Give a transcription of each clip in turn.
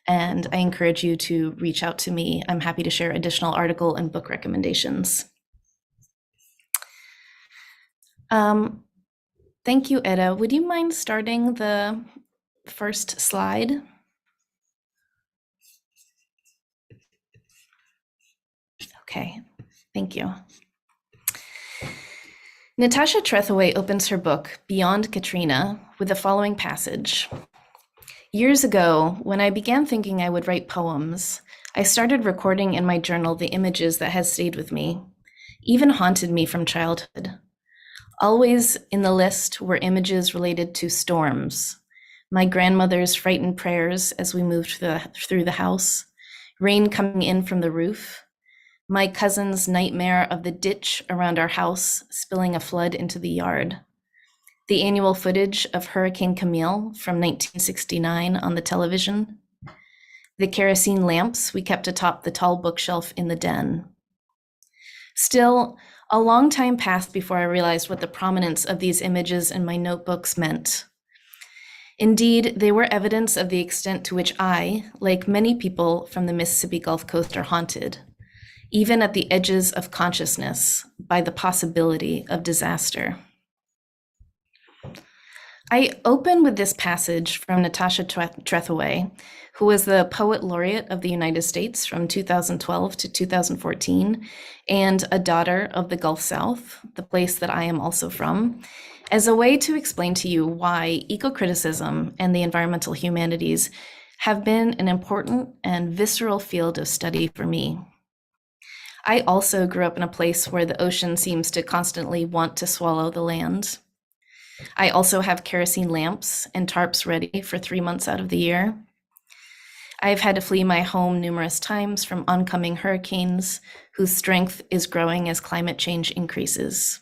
and I encourage you to reach out to me. I'm happy to share additional article and book recommendations. Thank you, Eda. Would you mind starting the first slide? Okay, thank you. Natasha Trethewey opens her book, Beyond Katrina, with the following passage. Years ago, when I began thinking I would write poems, I started recording in my journal the images that has stayed with me, even haunted me from childhood. Always in the list were images related to storms, my grandmother's frightened prayers as we moved through the house, rain coming in from the roof, my cousin's nightmare of the ditch around our house spilling a flood into the yard, the annual footage of Hurricane Camille from 1969 on the television, the kerosene lamps we kept atop the tall bookshelf in the den. Still, a long time passed before I realized what the prominence of these images in my notebooks meant. Indeed, they were evidence of the extent to which I, like many people from the Mississippi Gulf Coast, are haunted, even at the edges of consciousness, by the possibility of disaster. I open with this passage from Natasha Trethewey, who was the Poet Laureate of the United States from 2012 to 2014, and a daughter of the Gulf South, the place that I am also from, as a way to explain to you why ecocriticism and the environmental humanities have been an important and visceral field of study for me. I also grew up in a place where the ocean seems to constantly want to swallow the land. I also have kerosene lamps and tarps ready for 3 months out of the year. I've had to flee my home numerous times from oncoming hurricanes whose strength is growing as climate change increases.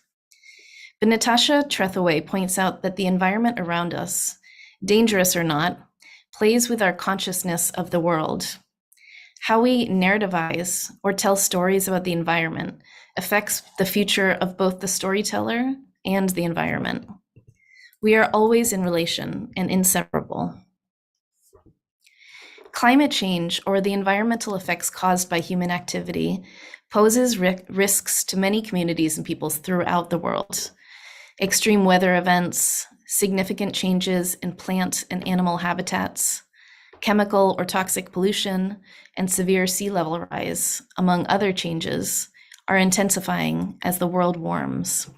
But Natasha Trethewey points out that the environment around us, dangerous or not, plays with our consciousness of the world. How we narrativize or tell stories about the environment affects the future of both the storyteller and the environment. We are always in relation and inseparable. Climate change, or the environmental effects caused by human activity, poses risks to many communities and peoples throughout the world. Extreme weather events, significant changes in plant and animal habitats, chemical or toxic pollution, and severe sea level rise, among other changes, are intensifying as the world warms.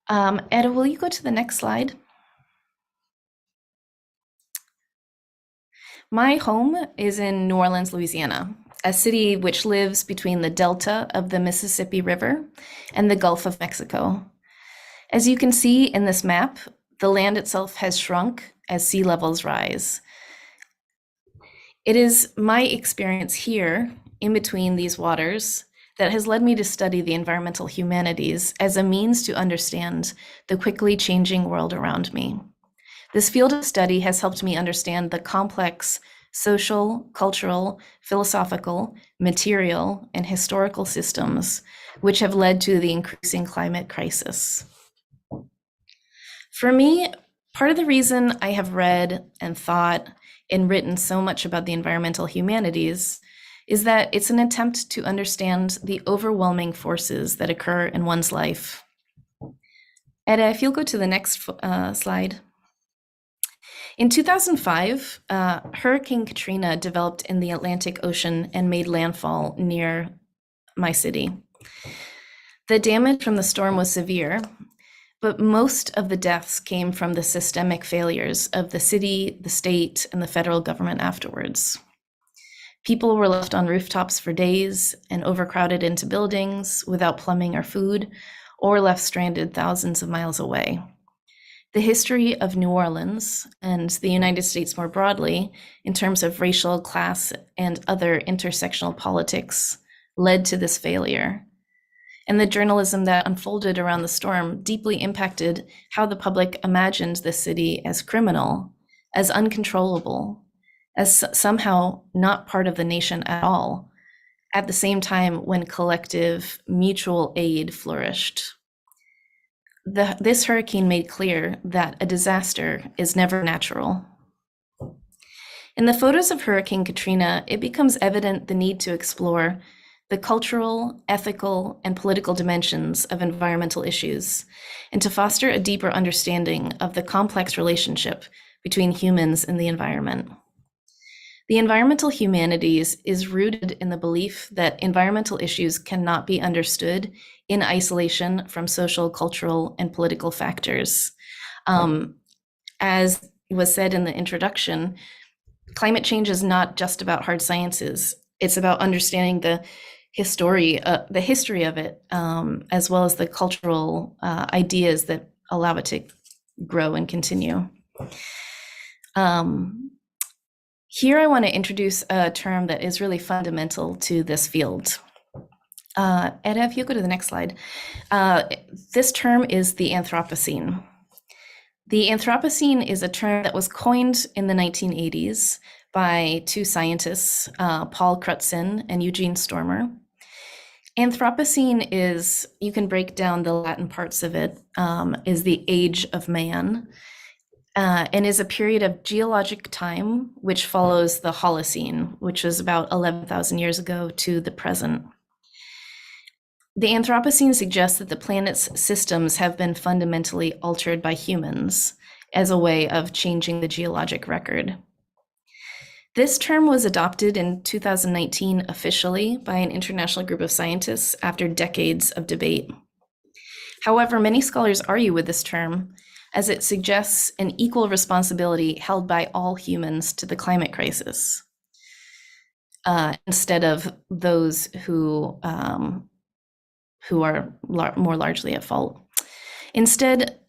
Eda, will you go to the next slide? My home is in New Orleans, Louisiana, a city which lives between the delta of the Mississippi River and the Gulf of Mexico. As you can see in this map, the land itself has shrunk as sea levels rise. It is my experience here, in between these waters, that has led me to study the environmental humanities as a means to understand the quickly changing world around me. This field of study has helped me understand the complex social, cultural, philosophical, material, and historical systems which have led to the increasing climate crisis. For me, part of the reason I have read and thought and written so much about the environmental humanities is that it's an attempt to understand the overwhelming forces that occur in one's life. Eda, if you'll go to the next slide. In 2005, Hurricane Katrina developed in the Atlantic Ocean and made landfall near my city. The damage from the storm was severe, but most of the deaths came from the systemic failures of the city, the state, and the federal government afterwards. People were left on rooftops for days and overcrowded into buildings without plumbing or food, or left stranded thousands of miles away. The history of New Orleans and the United States more broadly, in terms of racial, class, and other intersectional politics, led to this failure. And the journalism that unfolded around the storm deeply impacted how the public imagined the city as criminal, as uncontrollable, as somehow not part of the nation at all, at the same time when collective mutual aid flourished. This hurricane made clear that a disaster is never natural. In the photos of Hurricane Katrina, it becomes evident the need to explore the cultural, ethical, and political dimensions of environmental issues, and to foster a deeper understanding of the complex relationship between humans and the environment. The environmental humanities is rooted in the belief that environmental issues cannot be understood in isolation from social, cultural, and political factors. As was said in the introduction, climate change is not just about hard sciences. It's about understanding the history of it, as well as the cultural ideas that allow it to grow and continue. Here I want to introduce a term that is really fundamental to this field. Eda, if you go to the next slide. This term is the Anthropocene. The Anthropocene is a term that was coined in the 1980s by two scientists, Paul Crutzen and Eugene Stormer. Anthropocene is, you can break down the Latin parts of it, is the age of man, and is a period of geologic time which follows the Holocene, which was about 11,000 years ago to the present. The Anthropocene suggests that the planet's systems have been fundamentally altered by humans as a way of changing the geologic record. This term was adopted in 2019 officially by an international group of scientists after decades of debate. However, many scholars argue with this term as it suggests an equal responsibility held by all humans to the climate crisis, instead of those who are more largely at fault. Instead,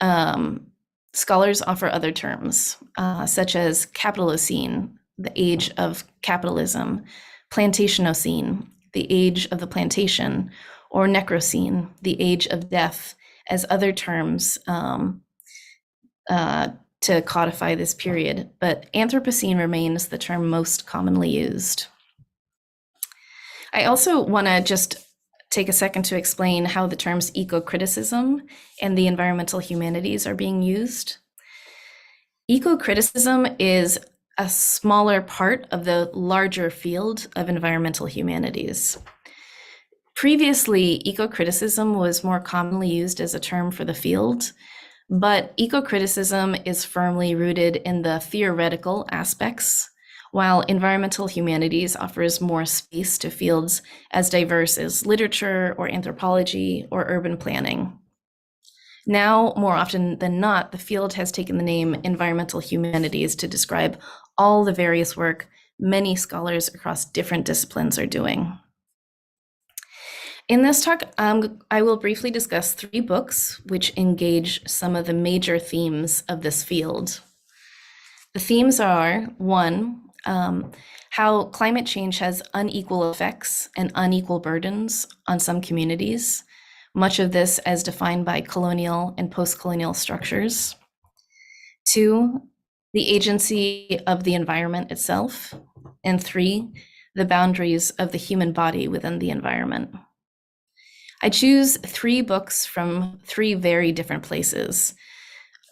scholars offer other terms, such as Capitalocene, the age of capitalism, Plantationocene, the age of the plantation, or Necrocene, the age of death, as other terms to codify this period. But Anthropocene remains the term most commonly used. I also want to just take a second to explain how the terms ecocriticism and the environmental humanities are being used. Ecocriticism is a smaller part of the larger field of environmental humanities. Previously, ecocriticism was more commonly used as a term for the field, but ecocriticism is firmly rooted in the theoretical aspects, while environmental humanities offers more space to fields as diverse as literature or anthropology or urban planning. Now, more often than not, the field has taken the name environmental humanities to describe all the various work many scholars across different disciplines are doing. In this talk, I will briefly discuss 3 books which engage some of the major themes of this field. The themes are, 1, how climate change has unequal effects and unequal burdens on some communities, much of this as defined by colonial and post-colonial structures. 2, the agency of the environment itself. And 3, the boundaries of the human body within the environment. I choose 3 books from 3 very different places: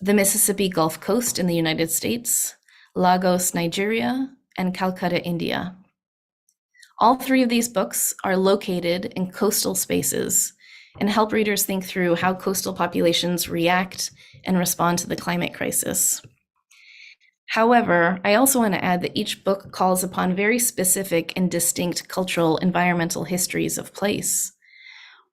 the Mississippi Gulf Coast in the United States, Lagos, Nigeria, and Calcutta, India. All 3 of these books are located in coastal spaces and help readers think through how coastal populations react and respond to the climate crisis. However, I also want to add that each book calls upon very specific and distinct cultural environmental histories of place.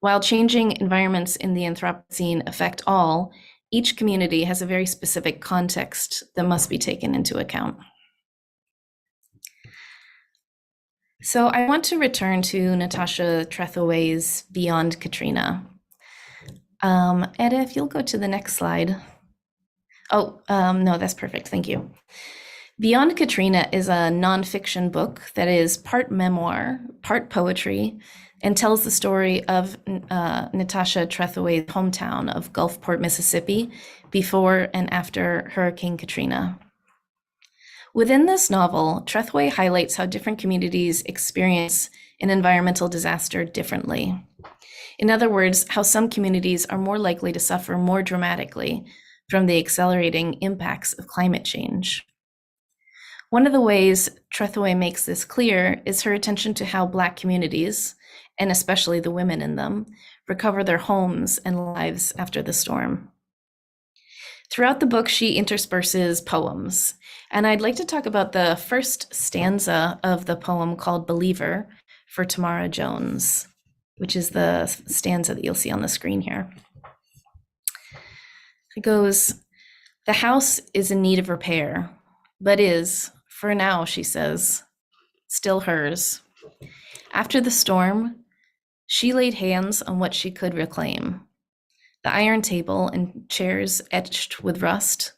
While changing environments in the Anthropocene affect all, each community has a very specific context that must be taken into account. So I want to return to Natasha Trethewey's Beyond Katrina. Eda, if you'll go to the next slide. Oh, no, that's perfect, thank you. Beyond Katrina is a nonfiction book that is part memoir, part poetry, and tells the story of Natasha Trethewey's hometown of Gulfport, Mississippi, before and after Hurricane Katrina. Within this novel, Trethewey highlights how different communities experience an environmental disaster differently. In other words, how some communities are more likely to suffer more dramatically from the accelerating impacts of climate change. One of the ways Trethewey makes this clear is her attention to how Black communities, and especially the women in them, recover their homes and lives after the storm. Throughout the book, she intersperses poems, and I'd like to talk about the first stanza of the poem called Believer for Tamara Jones, which is the stanza that you'll see on the screen here. It goes, "The house is in need of repair, but is, for now," she says, "still hers. After the storm, she laid hands on what she could reclaim. The iron table and chairs etched with rust,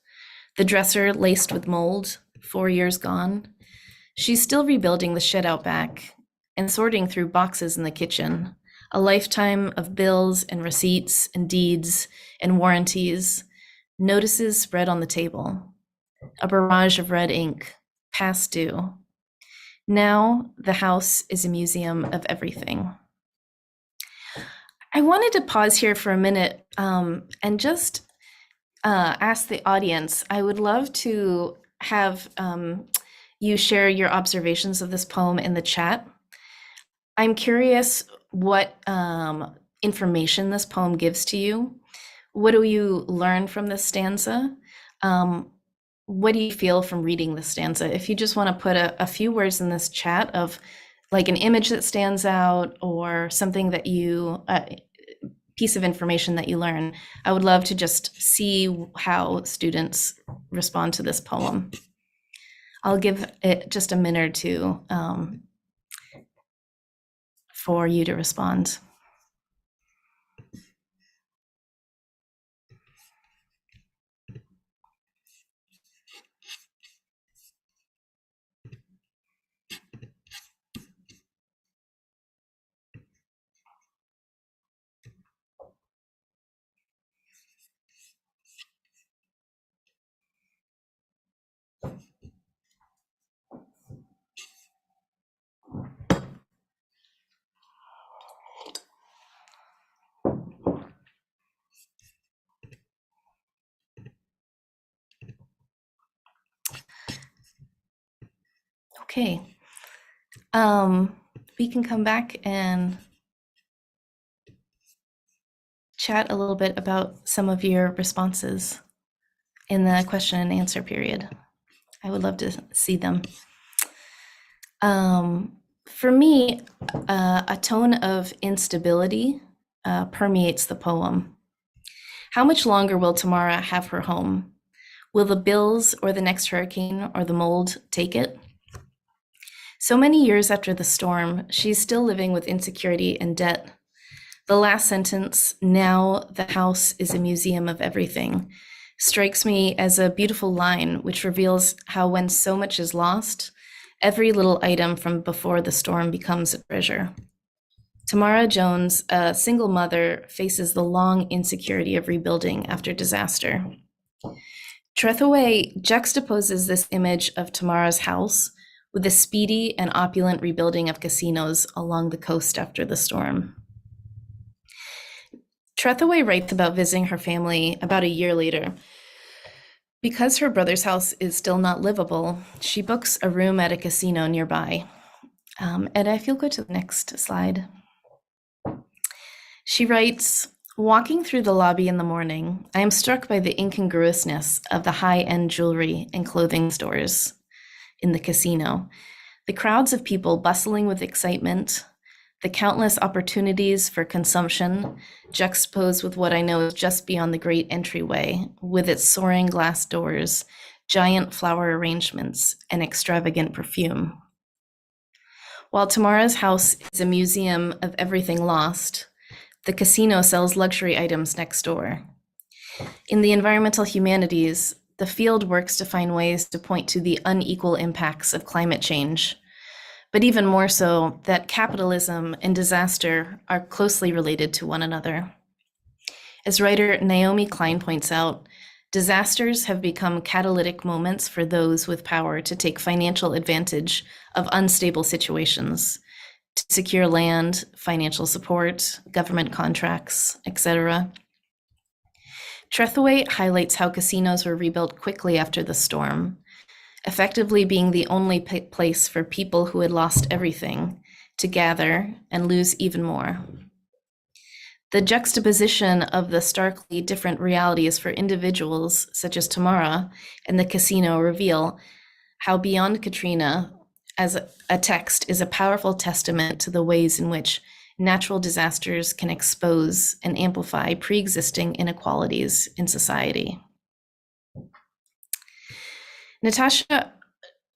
the dresser laced with mold, 4 years gone. She's still rebuilding the shed out back and sorting through boxes in the kitchen, a lifetime of bills and receipts and deeds and warranties, notices spread on the table, a barrage of red ink, past due. Now the house is a museum of everything." I wanted to pause here for a minute and just ask the audience. I would love to have you share your observations of this poem in the chat. I'm curious what information this poem gives to you. What do you learn from this stanza? What do you feel from reading this stanza? If you just want to put a few words in this chat of like an image that stands out or something that you, piece of information that you learn, I would love to just see how students respond to this poem. I'll give it just a minute or two for you to respond. Okay. We can come back and chat a little bit about some of your responses in the question and answer period. I would love to see them. For me, a tone of instability permeates the poem. How much longer will Tamara have her home? Will the bills or the next hurricane or the mold take it? So many years after the storm, she's still living with insecurity and debt. The last sentence, "Now the house is a museum of everything," strikes me as a beautiful line which reveals how when so much is lost, every little item from before the storm becomes a treasure. Tamara Jones, a single mother, faces the long insecurity of rebuilding after disaster. Trethewey juxtaposes this image of Tamara's house with the speedy and opulent rebuilding of casinos along the coast after the storm. Trethewey writes about visiting her family about a year later. Because her brother's house is still not livable, she books a room at a casino nearby. And if you'll go to the next slide. She writes, "Walking through the lobby in the morning, I am struck by the incongruousness of the high-end jewelry and clothing stores in the casino. The crowds of people bustling with excitement, the countless opportunities for consumption juxtaposed with what I know is just beyond the great entryway, with its soaring glass doors, giant flower arrangements, and extravagant perfume. While Tamara's house is a museum of everything lost, the casino sells luxury items next door. In the environmental humanities, the field works to find ways to point to the unequal impacts of climate change, but even more so, that capitalism and disaster are closely related to one another. As writer Naomi Klein points out, disasters have become catalytic moments for those with power to take financial advantage of unstable situations, to secure land, financial support, government contracts, etc. Trethewey highlights how casinos were rebuilt quickly after the storm, effectively being the only place for people who had lost everything to gather and lose even more. The juxtaposition of the starkly different realities for individuals such as Tamara and the casino reveal how Beyond Katrina as a text is a powerful testament to the ways in which natural disasters can expose and amplify pre-existing inequalities in society. Natasha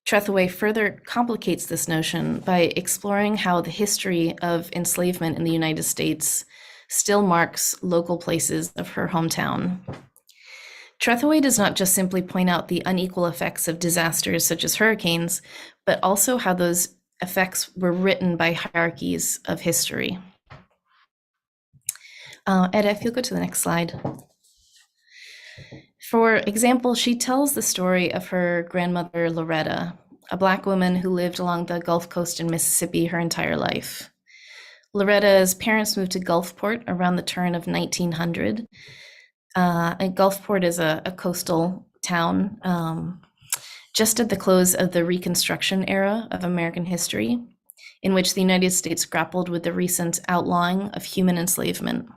Trethewey further complicates this notion by exploring how the history of enslavement in the United States still marks local places of her hometown. Trethewey does not just simply point out the unequal effects of disasters such as hurricanes, but also how those effects were written by hierarchies of history. Eda, if you'll go to the next slide. For example, she tells the story of her grandmother, Loretta, a Black woman who lived along the Gulf Coast in Mississippi her entire life. Loretta's parents moved to Gulfport around the turn of 1900. And Gulfport is a coastal town just at the close of the Reconstruction era of American history, in which the United States grappled with the recent outlawing of human enslavement.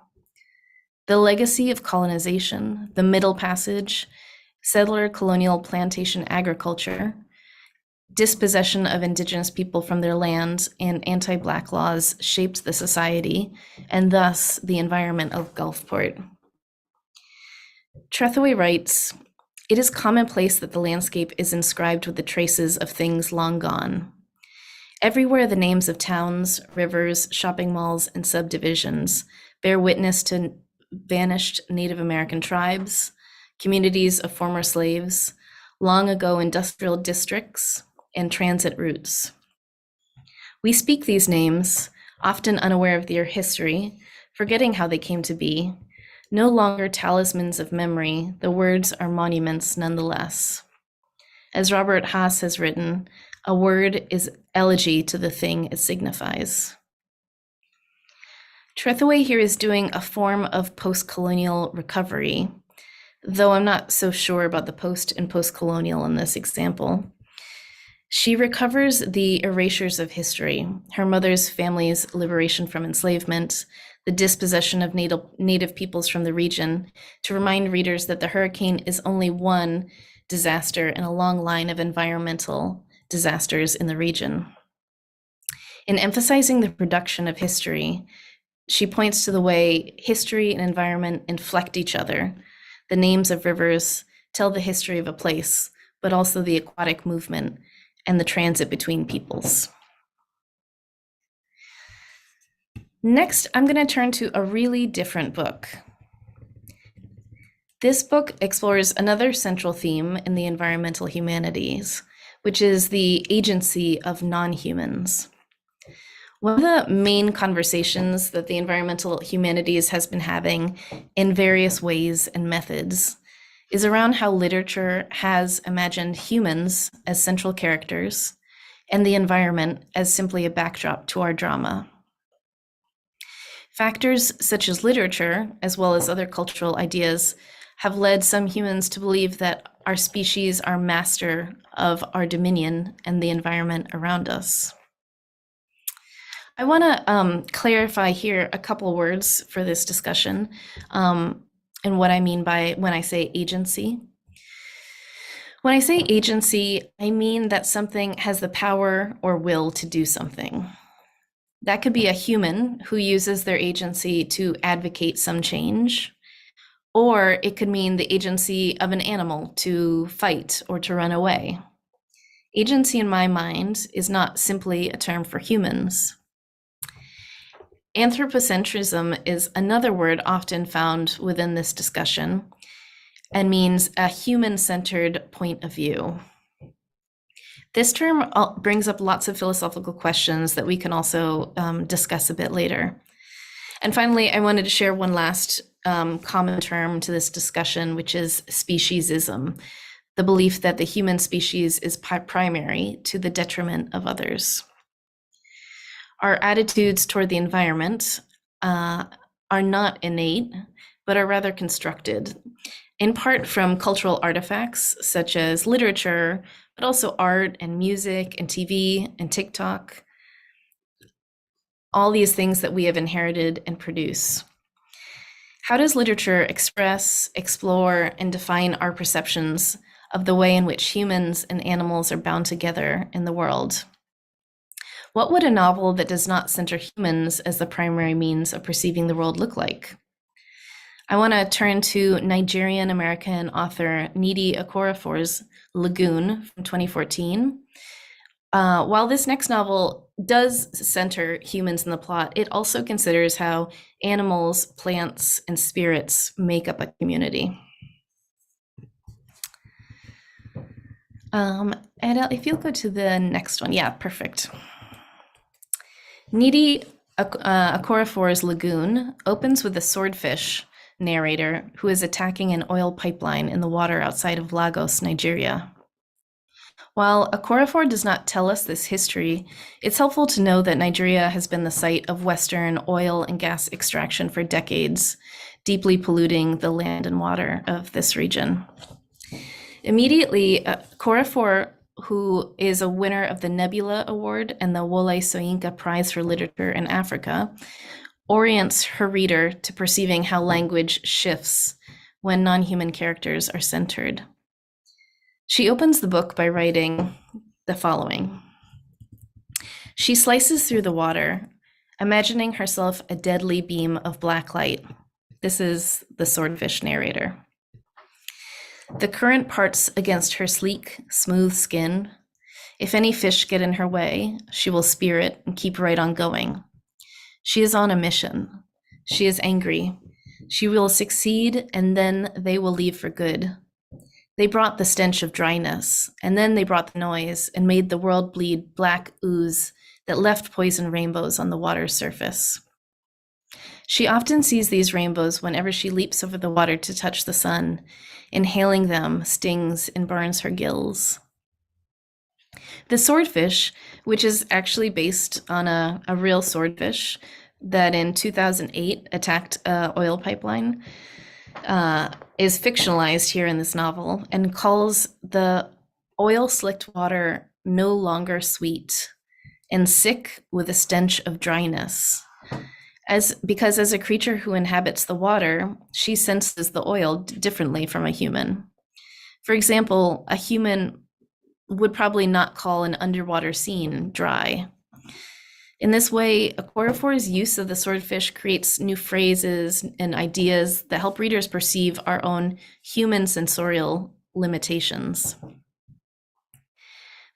The legacy of colonization, the Middle Passage, settler colonial plantation agriculture, dispossession of indigenous people from their lands, and anti-Black laws shaped the society and thus the environment of Gulfport. Trethewey writes, "It is commonplace that the landscape is inscribed with the traces of things long gone. Everywhere the names of towns, rivers, shopping malls, and subdivisions bear witness to vanished Native American tribes, communities of former slaves, long ago industrial districts, and transit routes. We speak these names, often unaware of their history, forgetting how they came to be. No longer talismans of memory, the words are monuments nonetheless. As Robert Haas has written, a word is elegy to the thing it signifies." Trethewey here is doing a form of post-colonial recovery, though I'm not so sure about the post and post-colonial in this example. She recovers the erasures of history, her mother's family's liberation from enslavement, the dispossession of native peoples from the region, to remind readers that the hurricane is only one disaster in a long line of environmental disasters in the region. In emphasizing the production of history, she points to the way history and environment inflect each other. The names of rivers tell the history of a place, but also the aquatic movement and the transit between peoples. Next, I'm going to turn to a really different book. This book explores another central theme in the environmental humanities, which is the agency of non-humans. One of the main conversations that the environmental humanities has been having in various ways and methods is around how literature has imagined humans as central characters and the environment as simply a backdrop to our drama. Factors such as literature, as well as other cultural ideas, have led some humans to believe that our species are master of our dominion and the environment around us. I want to clarify here a couple words for this discussion and what I mean by when I say agency. When I say agency, I mean that something has the power or will to do something. That could be a human who uses their agency to advocate some change, or it could mean the agency of an animal to fight or to run away. Agency, in my mind, is not simply a term for humans. Anthropocentrism is another word often found within this discussion and means a human-centered point of view. This term brings up lots of philosophical questions that we can also discuss a bit later. And finally, I wanted to share one last common term to this discussion, which is speciesism, the belief that the human species is primary to the detriment of others. Our attitudes toward the environment are not innate, but are rather constructed, in part from cultural artifacts such as literature, but also art and music and TV and TikTok, all these things that we have inherited and produce. How does literature express, explore, and define our perceptions of the way in which humans and animals are bound together in the world? What would a novel that does not center humans as the primary means of perceiving the world look like? I want to turn to Nigerian-American author Nnedi Okorafor's Lagoon from 2014. While this next novel does center humans in the plot, it also considers how animals, plants, and spirits make up a community. And if you'll go to the next one, yeah, perfect. Nnedi Okorafor's Lagoon opens with a swordfish narrator who is attacking an oil pipeline in the water outside of Lagos, Nigeria. While Okorafor does not tell us this history, it's helpful to know that Nigeria has been the site of Western oil and gas extraction for decades, deeply polluting the land and water of this region. Immediately, Okorafor, who is a winner of the Nebula Award and the Wole Soyinka Prize for Literature in Africa, orients her reader to perceiving how language shifts when non-human characters are centered. She opens the book by writing the following. She slices through the water, imagining herself a deadly beam of black light. This is the swordfish narrator. The current parts against her sleek, smooth skin. If any fish get in her way, she will spear it and keep right on going. She is on a mission. She is angry. She will succeed, and then they will leave for good. They brought the stench of dryness, and then they brought the noise and made the world bleed black ooze that left poison rainbows on the water's surface. She often sees these rainbows whenever she leaps over the water to touch the sun. Inhaling them stings and burns her gills. The swordfish, which is actually based on a real swordfish that in 2008 attacked an oil pipeline, is fictionalized here in this novel and calls the oil-slicked water no longer sweet and sick with a stench of dryness. Because as a creature who inhabits the water, she senses the oil differently from a human. For example, a human would probably not call an underwater scene dry. In this way, Okorafor's use of the swordfish creates new phrases and ideas that help readers perceive our own human sensorial limitations.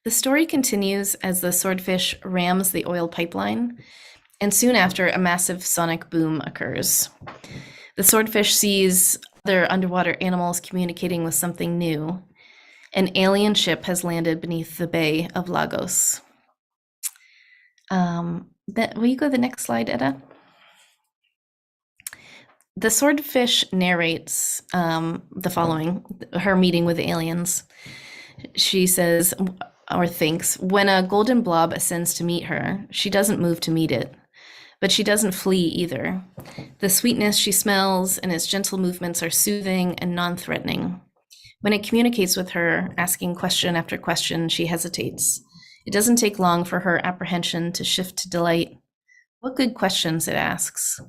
The story continues as the swordfish rams the oil pipeline, and soon after, a massive sonic boom occurs. The swordfish sees other underwater animals communicating with something new. An alien ship has landed beneath the bay of Lagos. Will you go to the next slide, Edda? The swordfish narrates the following, her meeting with the aliens. She says, or thinks, when a golden blob ascends to meet her, she doesn't move to meet it. But she doesn't flee either. The sweetness she smells and its gentle movements are soothing and non-threatening. When it communicates with her, asking question after question, she hesitates. It doesn't take long for her apprehension to shift to delight. What good questions it asks.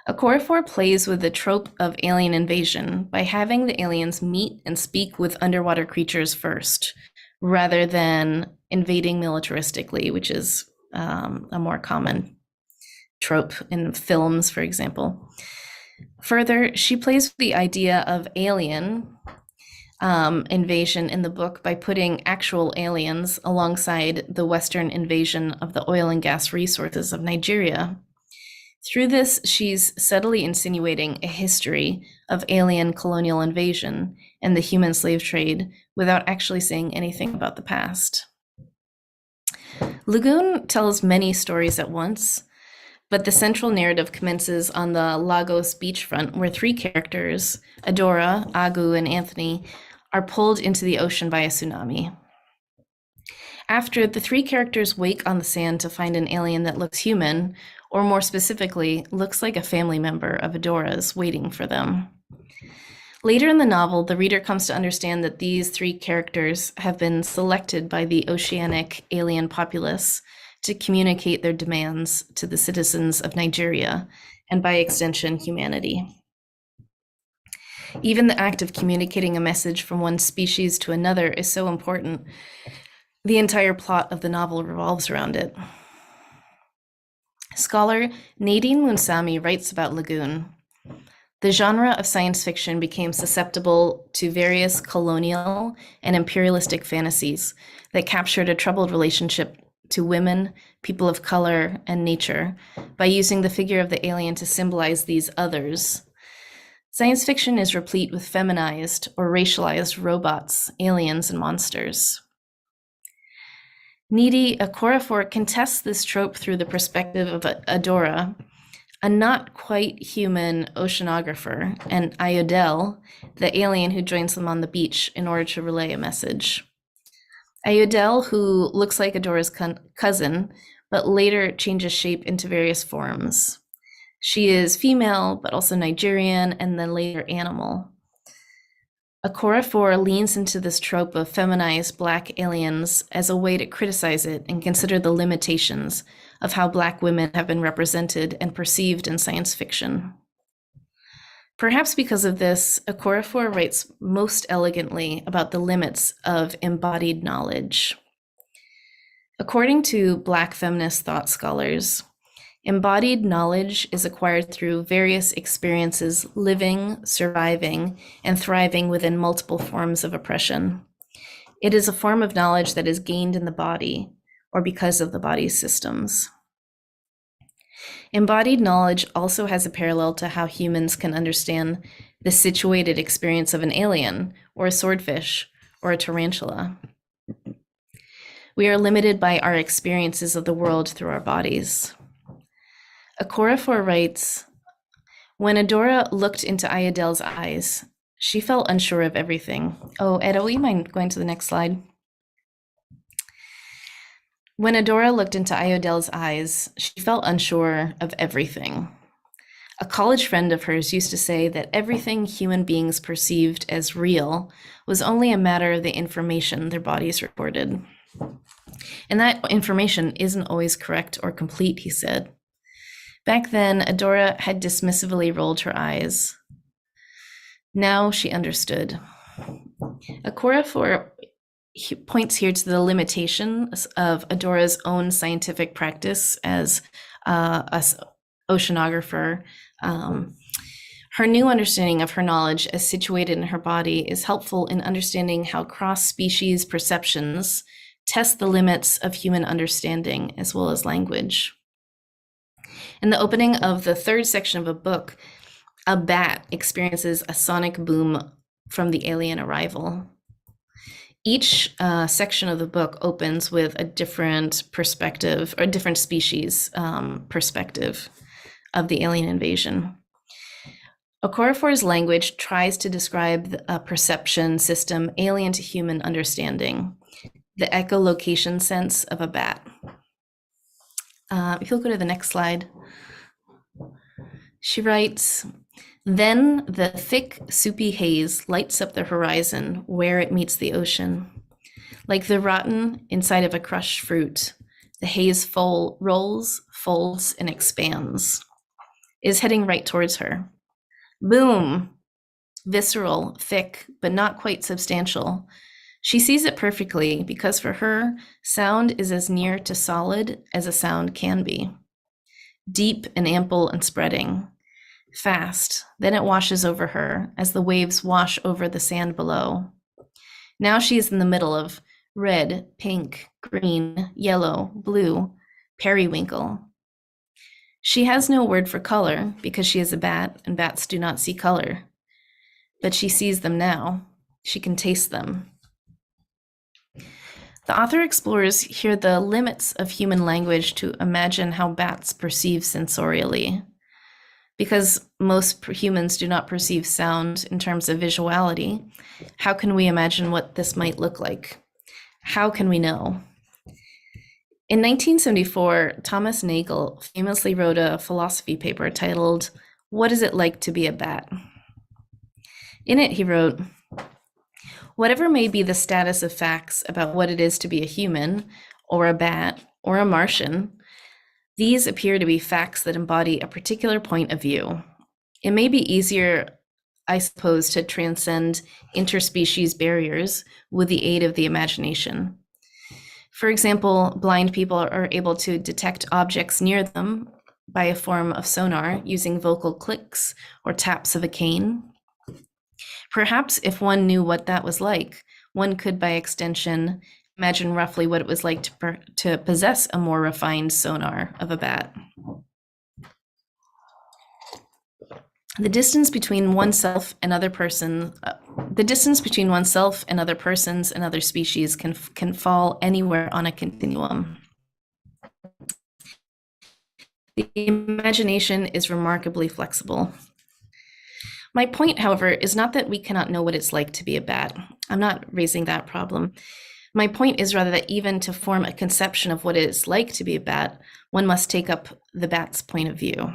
Okorafor plays with the trope of alien invasion by having the aliens meet and speak with underwater creatures first, rather than invading militaristically, which is a more common trope in films, for example. Further, she plays with the idea of alien invasion in the book by putting actual aliens alongside the Western invasion of the oil and gas resources of Nigeria. Through this, she's subtly insinuating a history of alien colonial invasion and the human slave trade without actually saying anything about the past. Lagoon tells many stories at once, but the central narrative commences on the Lagos beachfront, where three characters, Adora, Agu, and Anthony, are pulled into the ocean by a tsunami. After, the three characters wake on the sand to find an alien that looks human, or more specifically, looks like a family member of Adora's waiting for them. Later in the novel, the reader comes to understand that these three characters have been selected by the oceanic alien populace to communicate their demands to the citizens of Nigeria, and by extension, humanity. Even the act of communicating a message from one species to another is so important. The entire plot of the novel revolves around it. Scholar Nadine Lunsami writes about Lagoon. The genre of science fiction became susceptible to various colonial and imperialistic fantasies that captured a troubled relationship to women, people of color, and nature by using the figure of the alien to symbolize these others. Science fiction is replete with feminized or racialized robots, aliens, and monsters. Nnedi Okorafor contests this trope through the perspective of Adora, a not quite human oceanographer, and Ayodele, the alien who joins them on the beach in order to relay a message. Ayodele, who looks like Adora's cousin, but later changes shape into various forms. She is female, but also Nigerian, and then later animal. Okorafor leans into this trope of feminized Black aliens as a way to criticize it and consider the limitations of how Black women have been represented and perceived in science fiction. Perhaps because of this, Okorafor writes most elegantly about the limits of embodied knowledge. According to Black feminist thought scholars, embodied knowledge is acquired through various experiences living, surviving, and thriving within multiple forms of oppression. It is a form of knowledge that is gained in the body or because of the body's systems. Embodied knowledge also has a parallel to how humans can understand the situated experience of an alien or a swordfish or a tarantula. We are limited by our experiences of the world through our bodies. Okorafor writes, when Adora looked into Ayodele's eyes, she felt unsure of everything. Oh, Eda, will you mind going to the next slide? When Adora looked into Ayodele's eyes, she felt unsure of everything. A college friend of hers used to say that everything human beings perceived as real was only a matter of the information their bodies recorded. And that information isn't always correct or complete, he said. Back then, Adora had dismissively rolled her eyes. Now she understood. Okorafor points here to the limitations of Adora's own scientific practice as an oceanographer. Her new understanding of her knowledge as situated in her body is helpful in understanding how cross-species perceptions test the limits of human understanding as well as language. In the opening of the third section of a book, a bat experiences a sonic boom from the alien arrival. Each section of the book opens with a different perspective or a different species perspective of the alien invasion. Okorafor's language tries to describe a perception system alien to human understanding, the echolocation sense of a bat. If you'll go to the next slide. She writes, then the thick, soupy haze lights up the horizon where it meets the ocean. Like the rotten inside of a crushed fruit, the haze rolls, folds, and expands. It is heading right towards her. Boom! Visceral, thick, but not quite substantial. She sees it perfectly because for her, sound is as near to solid as a sound can be. Deep and ample and spreading. Fast, then it washes over her as the waves wash over the sand below. Now she is in the middle of red, pink, green, yellow, blue, periwinkle. She has no word for color because she is a bat and bats do not see color. But she sees them now. She can taste them. The author explores here the limits of human language to imagine how bats perceive sensorially. Because most humans do not perceive sound in terms of visuality, how can we imagine what this might look like? How can we know? In 1974, Thomas Nagel famously wrote a philosophy paper titled, "What is it like to be a bat?" In it, he wrote, "Whatever may be the status of facts about what it is to be a human, or a bat, or a Martian, these appear to be facts that embody a particular point of view. It may be easier, I suppose, to transcend interspecies barriers with the aid of the imagination. For example, blind people are able to detect objects near them by a form of sonar using vocal clicks or taps of a cane. Perhaps if one knew what that was like, one could, by extension, imagine roughly what it was like to possess a more refined sonar of a bat. The distance between oneself and other persons and other species can fall anywhere on a continuum. The imagination is remarkably flexible. My point, however, is not that we cannot know what it's like to be a bat. I'm not raising that problem. My point is rather that even to form a conception of what it is like to be a bat, one must take up the bat's point of view.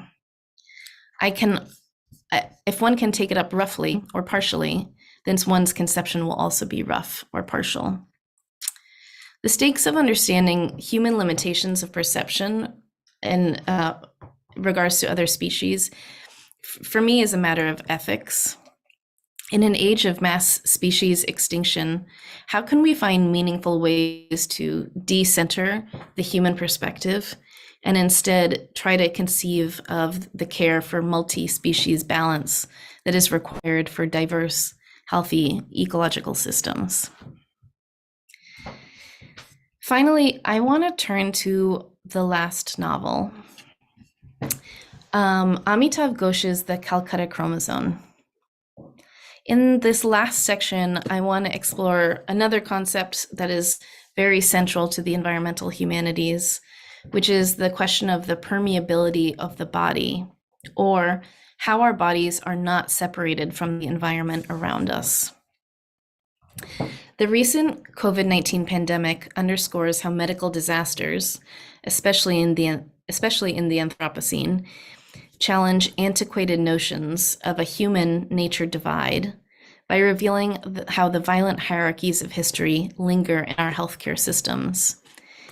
If one can take it up roughly or partially, then one's conception will also be rough or partial. The stakes of understanding human limitations of perception in regards to other species, for me, is a matter of ethics. In an age of mass species extinction, how can we find meaningful ways to decenter the human perspective and instead try to conceive of the care for multi-species balance that is required for diverse, healthy ecological systems? Finally, I want to turn to the last novel, Amitav Ghosh's The Calcutta Chromosome. In this last section, I want to explore another concept that is very central to the environmental humanities, which is the question of the permeability of the body, or how our bodies are not separated from the environment around us. The recent COVID-19 pandemic underscores how medical disasters, especially in the Anthropocene, challenge antiquated notions of a human-nature divide by revealing how the violent hierarchies of history linger in our healthcare systems,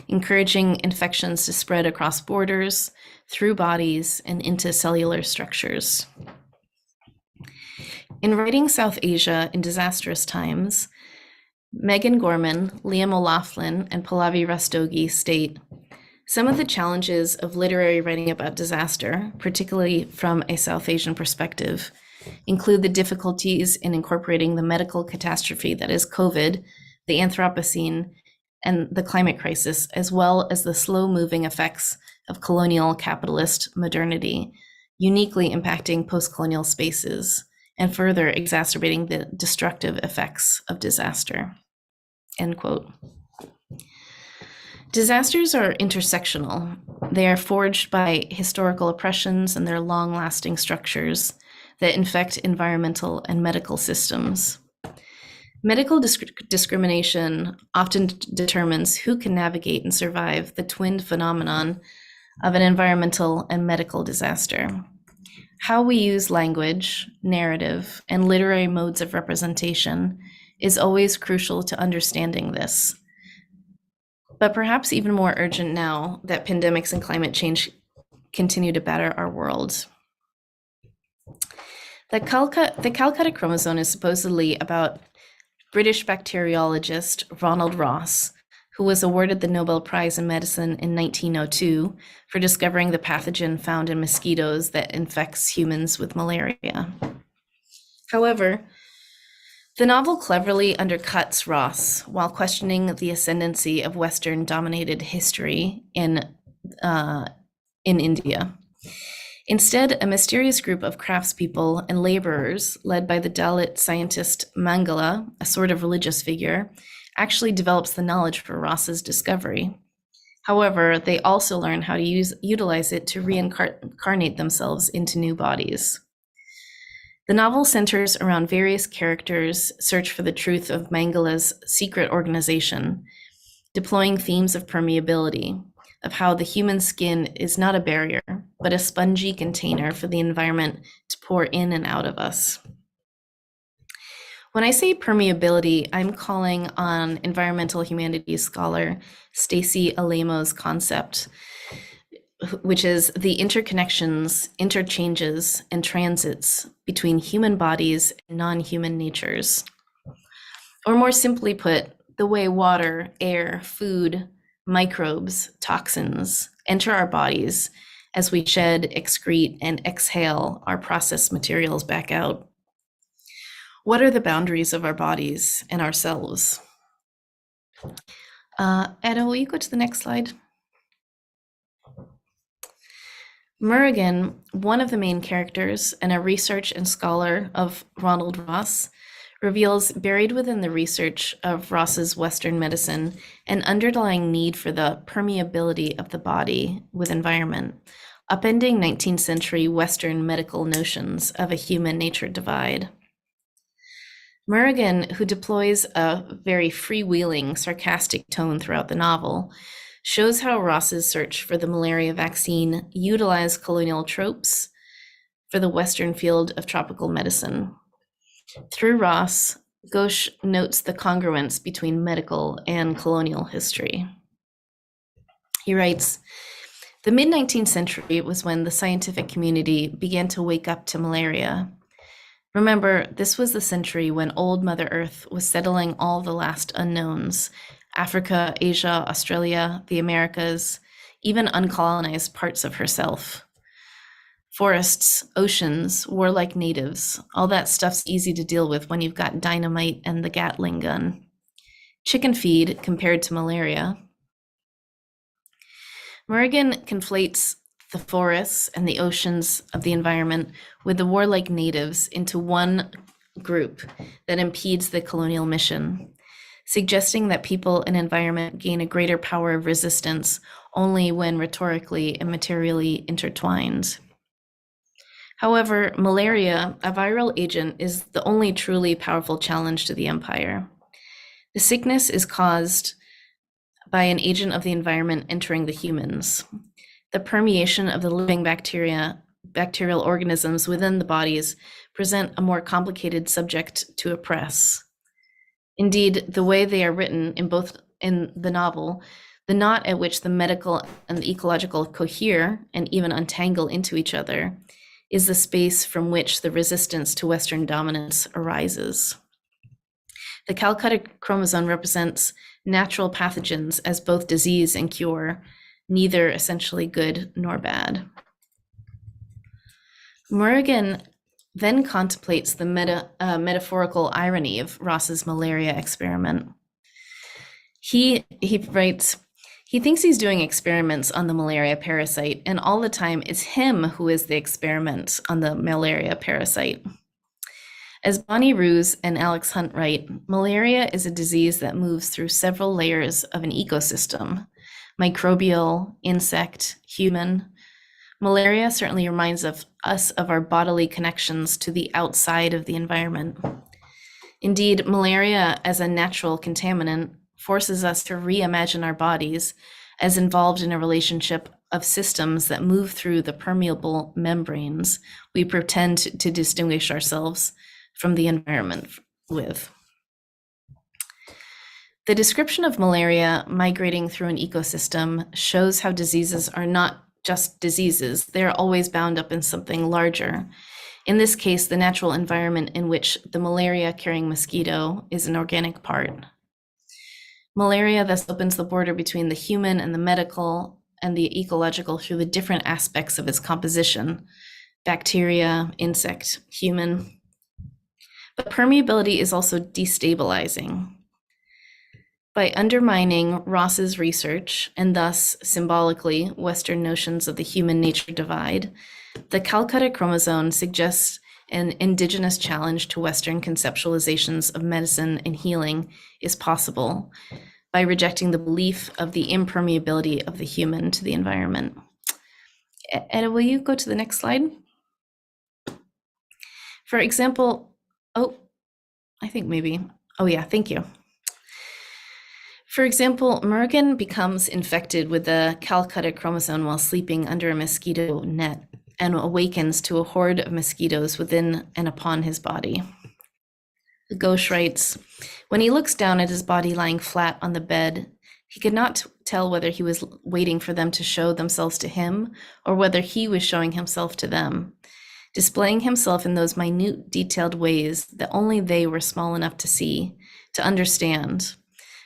encouraging infections to spread across borders, through bodies, and into cellular structures. In writing South Asia in Disastrous Times, Megan Gorman, Liam O'Loughlin, and Pallavi Rastogi state, "Some of the challenges of literary writing about disaster, particularly from a South Asian perspective, include the difficulties in incorporating the medical catastrophe that is COVID, the Anthropocene, and the climate crisis, as well as the slow-moving effects of colonial capitalist modernity, uniquely impacting post-colonial spaces, and further exacerbating the destructive effects of disaster." End quote. Disasters are intersectional. They are forged by historical oppressions and their long-lasting structures that infect environmental and medical systems. Medical discrimination often determines who can navigate and survive the twinned phenomenon of an environmental and medical disaster. How we use language, narrative, and literary modes of representation is always crucial to understanding this. But perhaps even more urgent now that pandemics and climate change continue to batter our world. The Calcutta Chromosome is supposedly about British bacteriologist Ronald Ross, who was awarded the Nobel Prize in Medicine in 1902 for discovering the pathogen found in mosquitoes that infects humans with malaria. However, the novel cleverly undercuts Ross while questioning the ascendancy of Western-dominated history in India. Instead, a mysterious group of craftspeople and laborers, led by the Dalit scientist Mangala, a sort of religious figure, actually develops the knowledge for Ross's discovery. However, they also learn how to utilize it to reincarnate themselves into new bodies. The novel centers around various characters' search for the truth of Mangala's secret organization, deploying themes of permeability, of how the human skin is not a barrier, but a spongy container for the environment to pour in and out of us. When I say permeability, I'm calling on environmental humanities scholar Stacy Alamo's concept, which is the interconnections, interchanges, and transits between human bodies and non-human natures. Or more simply put, the way water, air, food, microbes, toxins enter our bodies as we shed, excrete, and exhale our processed materials back out. What are the boundaries of our bodies and ourselves? Eda, will you go to the next slide? Murrigan, one of the main characters and a research and scholar of Ronald Ross, reveals buried within the research of Ross's Western medicine an underlying need for the permeability of the body with environment, upending 19th century Western medical notions of a human-nature divide. Murrigan, who deploys a very freewheeling, sarcastic tone throughout the novel, shows how Ross's search for the malaria vaccine utilized colonial tropes for the Western field of tropical medicine. Through Ross, Ghosh notes the congruence between medical and colonial history. He writes, "The mid-19th century was when the scientific community began to wake up to malaria. Remember, this was the century when old Mother Earth was settling all the last unknowns: Africa, Asia, Australia, the Americas, even uncolonized parts of herself. Forests, oceans, warlike natives, all that stuff's easy to deal with when you've got dynamite and the Gatling gun. Chicken feed compared to malaria." Murrigan conflates the forests and the oceans of the environment with the warlike natives into one group that impedes the colonial mission, suggesting that people and environment gain a greater power of resistance only when rhetorically and materially intertwined. However, malaria, a viral agent, is the only truly powerful challenge to the empire. The sickness is caused by an agent of the environment entering the humans. The permeation of the living bacterial organisms within the bodies present a more complicated subject to oppress. Indeed, the way they are written in the novel, the knot at which the medical and the ecological cohere and even untangle into each other is the space from which the resistance to Western dominance arises. The Calcutta chromosome represents natural pathogens as both disease and cure, neither essentially good nor bad. Murrigan then contemplates the metaphorical irony of Ross's malaria experiment. He writes, he thinks he's doing experiments on the malaria parasite, and all the time it's him who is the experiment on the malaria parasite. As Bonnie Roos and Alex Hunt write, malaria is a disease that moves through several layers of an ecosystem: microbial, insect, human. Malaria certainly reminds us of our bodily connections to the outside of the environment. Indeed, malaria as a natural contaminant forces us to reimagine our bodies as involved in a relationship of systems that move through the permeable membranes we pretend to distinguish ourselves from the environment with. The description of malaria migrating through an ecosystem shows how diseases are not just diseases, they're always bound up in something larger. In this case, the natural environment in which the malaria-carrying mosquito is an organic part. Malaria thus opens the border between the human and the medical and the ecological through the different aspects of its composition: bacteria, insect, human. But permeability is also destabilizing. By undermining Ross's research, and thus symbolically Western notions of the human-nature divide, the Calcutta chromosome suggests an indigenous challenge to Western conceptualizations of medicine and healing is possible by rejecting the belief of the impermeability of the human to the environment. Eda, will you go to the next slide? For example, thank you. For example, Murrigan becomes infected with the Calcutta chromosome while sleeping under a mosquito net and awakens to a horde of mosquitoes within and upon his body. Ghosh writes, when he looks down at his body lying flat on the bed, he could not tell whether he was waiting for them to show themselves to him or whether he was showing himself to them, displaying himself in those minute, detailed ways that only they were small enough to see, to understand,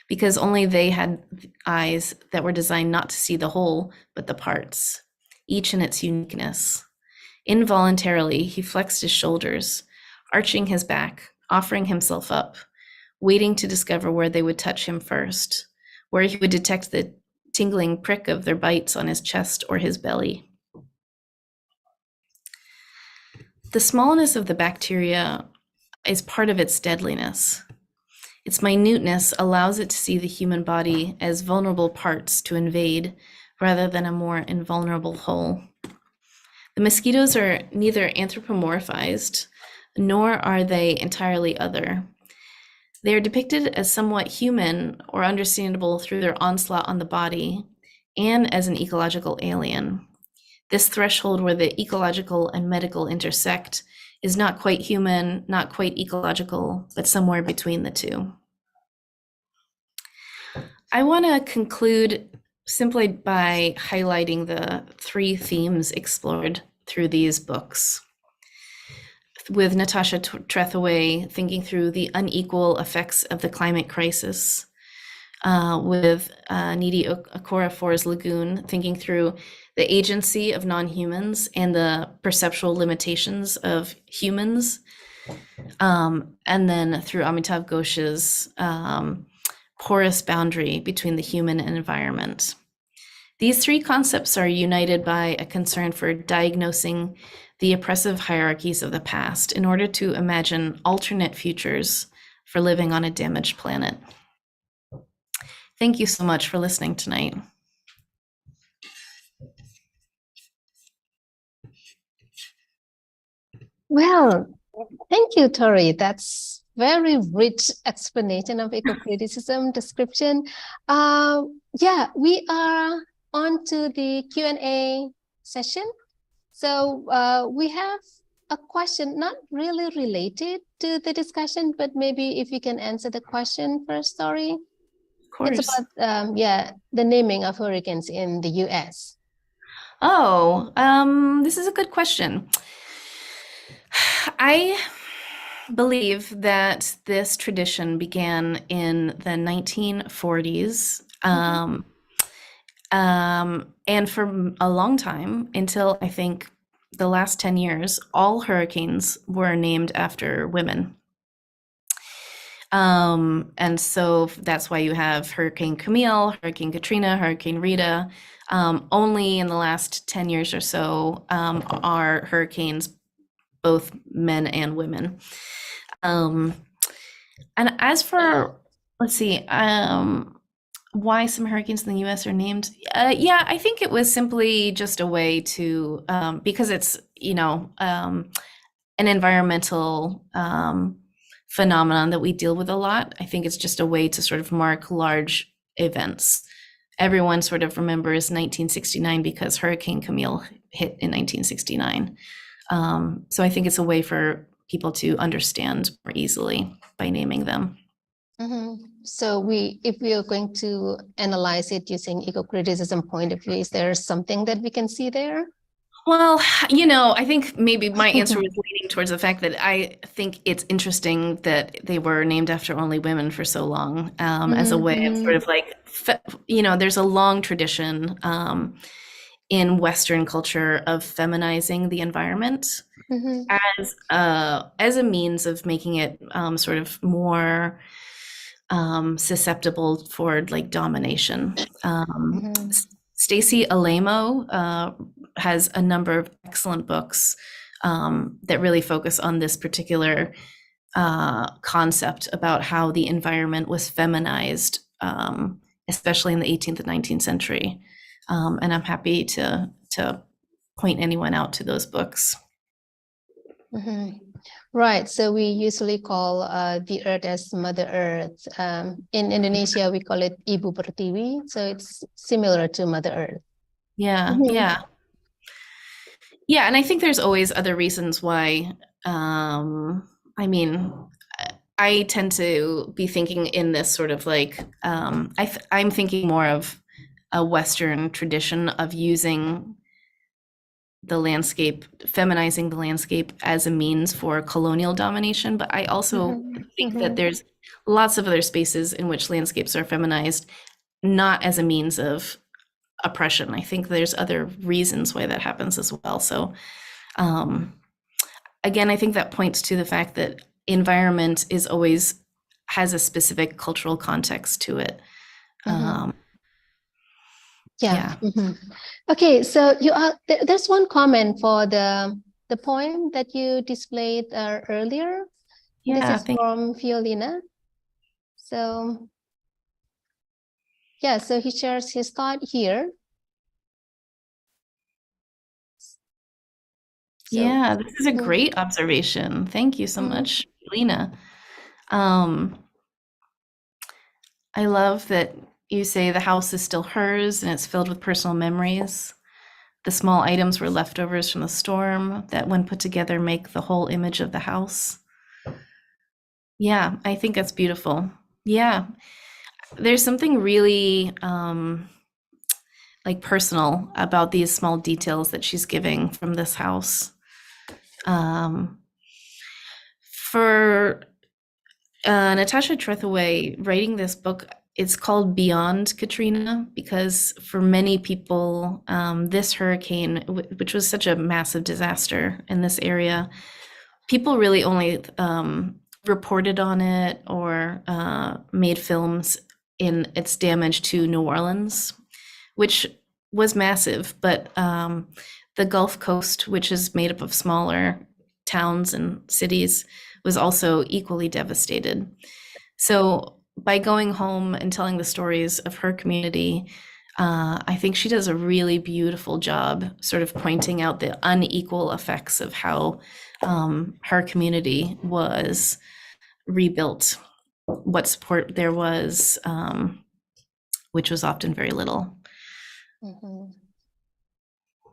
because only they had eyes that were designed not to see the whole, but the parts, each in its uniqueness. Involuntarily, he flexed his shoulders, arching his back, offering himself up, waiting to discover where they would touch him first, where he would detect the tingling prick of their bites on his chest or his belly. The smallness of the bacteria is part of its deadliness. Its minuteness allows it to see the human body as vulnerable parts to invade rather than a more invulnerable whole. The mosquitoes are neither anthropomorphized, nor are they entirely other. They are depicted as somewhat human or understandable through their onslaught on the body and as an ecological alien. This threshold where the ecological and medical intersect is not quite human, not quite ecological, but somewhere between the two. I want to conclude simply by highlighting the three themes explored through these books. With Natasha Trethewey thinking through the unequal effects of the climate crisis, with Nidhi Okorafor's Lagoon thinking through the agency of non-humans and the perceptual limitations of humans, and then through Amitav Ghosh's porous boundary between the human and environment. These three concepts are united by a concern for diagnosing the oppressive hierarchies of the past in order to imagine alternate futures for living on a damaged planet. Thank you so much for listening tonight. Well, thank you, Tori. That's very rich explanation of eco-criticism description. Yeah, we are on to the Q&A session. So we have a question, not really related to the discussion, but maybe if you can answer the question first, Tori. Of course. It's about the naming of hurricanes in the US. Oh, this is a good question. I believe that this tradition began in the 1940s. And for a long time, until I think the last 10 years, all hurricanes were named after women. And so that's why you have Hurricane Camille, Hurricane Katrina, Hurricane Rita. Only in the last 10 years or so are hurricanes both men and women. And as for, let's see, why some hurricanes in the US are named, yeah, I think it was simply just a way to, because it's, an environmental phenomenon that we deal with a lot. I think it's just a way to sort of mark large events. Everyone sort of remembers 1969 because Hurricane Camille hit in 1969. So I think it's a way for people to understand more easily by naming them. So if we are going to analyze it using eco-criticism point of view, is there something that we can see there? Well, I think maybe my answer was leaning towards the fact that I think it's interesting that they were named after only women for so long, as a way of sort of like, there's a long tradition in Western culture of feminizing the environment as a means of making it sort of more susceptible for like domination. Stacey Alamo has a number of excellent books that really focus on this particular concept about how the environment was feminized, especially in the 18th and 19th century. And I'm happy to point anyone out to those books. Right. So we usually call the Earth as Mother Earth. In Indonesia, we call it Ibu Pertiwi. So it's similar to Mother Earth. Yeah, yeah. Yeah, and I think there's always other reasons why, I mean, I tend to be thinking in this sort of like I'm thinking more of a Western tradition of using the landscape, feminizing the landscape as a means for colonial domination. But I also Mhm, think that mhm, there's lots of other spaces in which landscapes are feminized, not as a means of oppression. I think there's other reasons why that happens as well. So um, again, I think that points to the fact that environment is always has a specific cultural context to it. mhm. Um, Yeah. yeah, Mhm. Okay, so there's one comment for the poem that you displayed earlier. This yeah. is from Fiolina. So yeah, so he shares his thought here. So Yeah, this is a mhm, great observation. Thank you so mhm, much, Lena. Um, I love that you say the house is still hers and it's filled with personal memories. The small items were leftovers from the storm that, when put together, make the whole image of the house. Yeah, I think that's beautiful. Yeah, there's something really like personal about these small details that she's giving from this house. Um, for Natasha Trethewey writing this book, it's called Beyond Katrina because for many people, this hurricane, which was such a massive disaster in this area, people really only reported on it or made films in its damage to New Orleans, which was massive. But the Gulf Coast, which is made up of smaller towns and cities, was also equally devastated. So by going home and telling the stories of her community, I think she does a really beautiful job sort of pointing out the unequal effects of how her community was rebuilt, what support there was, which was often very little. mhm.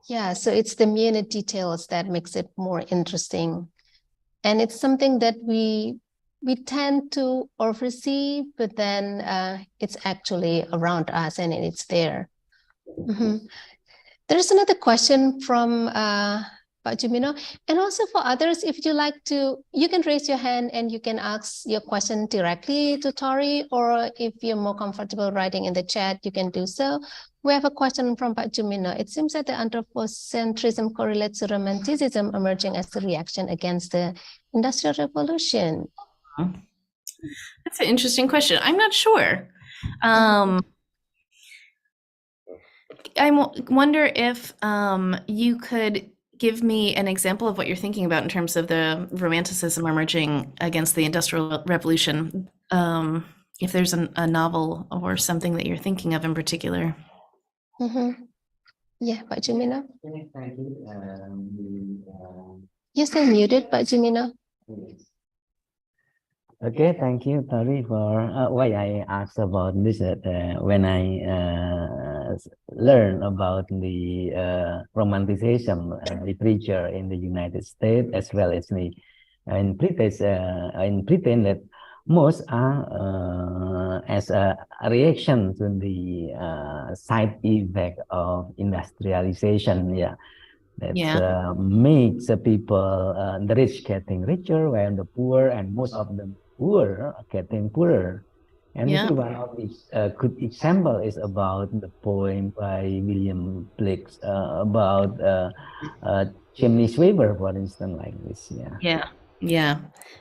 Yeah, so it's the minute details that makes it more interesting. And it's something that we tend to oversee, but then it's actually around us and it's there. Mhm. There's another question from Pak Jumino. And also for others, if you like to, you can raise your hand and you can ask your question directly to Tori, or if you're more comfortable writing in the chat, you can do so. We have a question from Pak Jumino. It seems that the anthropocentrism correlates to romanticism emerging as a reaction against the Industrial Revolution. That's an interesting question. I'm not sure. Mhm. I wonder if you could give me an example of what you're thinking about in terms of the romanticism emerging against the Industrial Revolution. If there's a novel or something that you're thinking of in particular. Mhm. Yeah, Pak Jumino. Okay, thank you. You're still muted, Pak Jumino. Okay, thank you, Tari, for why I asked about this when I learned about the romanticism literature in the United States as well as in Britain that most are as a reaction to the side effect of industrialization. Yeah, that Yeah, makes the people, the rich getting richer, while the poor and most of the poor are getting poorer. And yeah, maybe one of the good example is about the poem by William Blake about chimney sweeper, for instance, like this. Yeah. yeah, yeah.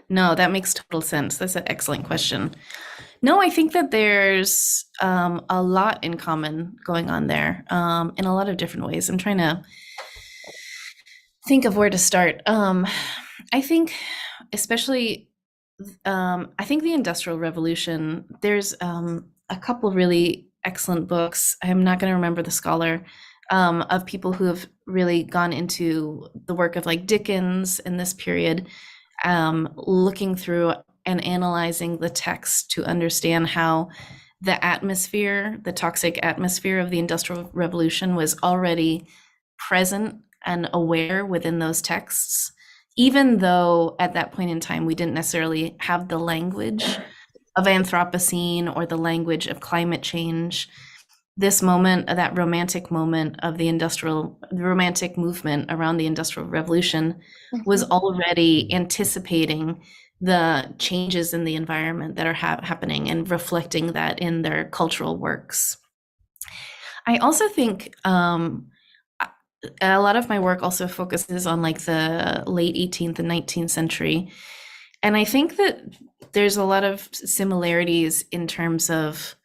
No, that makes total sense. That's an excellent question. No, I think that there's a lot in common going on there in a lot of different ways. I'm trying to think of where to start. I think, especially, I think the Industrial Revolution. There's a couple really excellent books. I'm not going to remember the scholar of people who have really gone into the work of like Dickens in this period, looking through and analyzing the text to understand how the atmosphere, the toxic atmosphere of the Industrial Revolution was already present and aware within those texts, even though at that point in time we didn't necessarily have the language of Anthropocene or the language of climate change, this moment, that romantic moment of the romantic movement around the Industrial Revolution was already anticipating the changes in the environment that are happening and reflecting that in their cultural works. I also think a lot of my work also focuses on like the late 18th and 19th century. And I think that there's a lot of similarities in terms of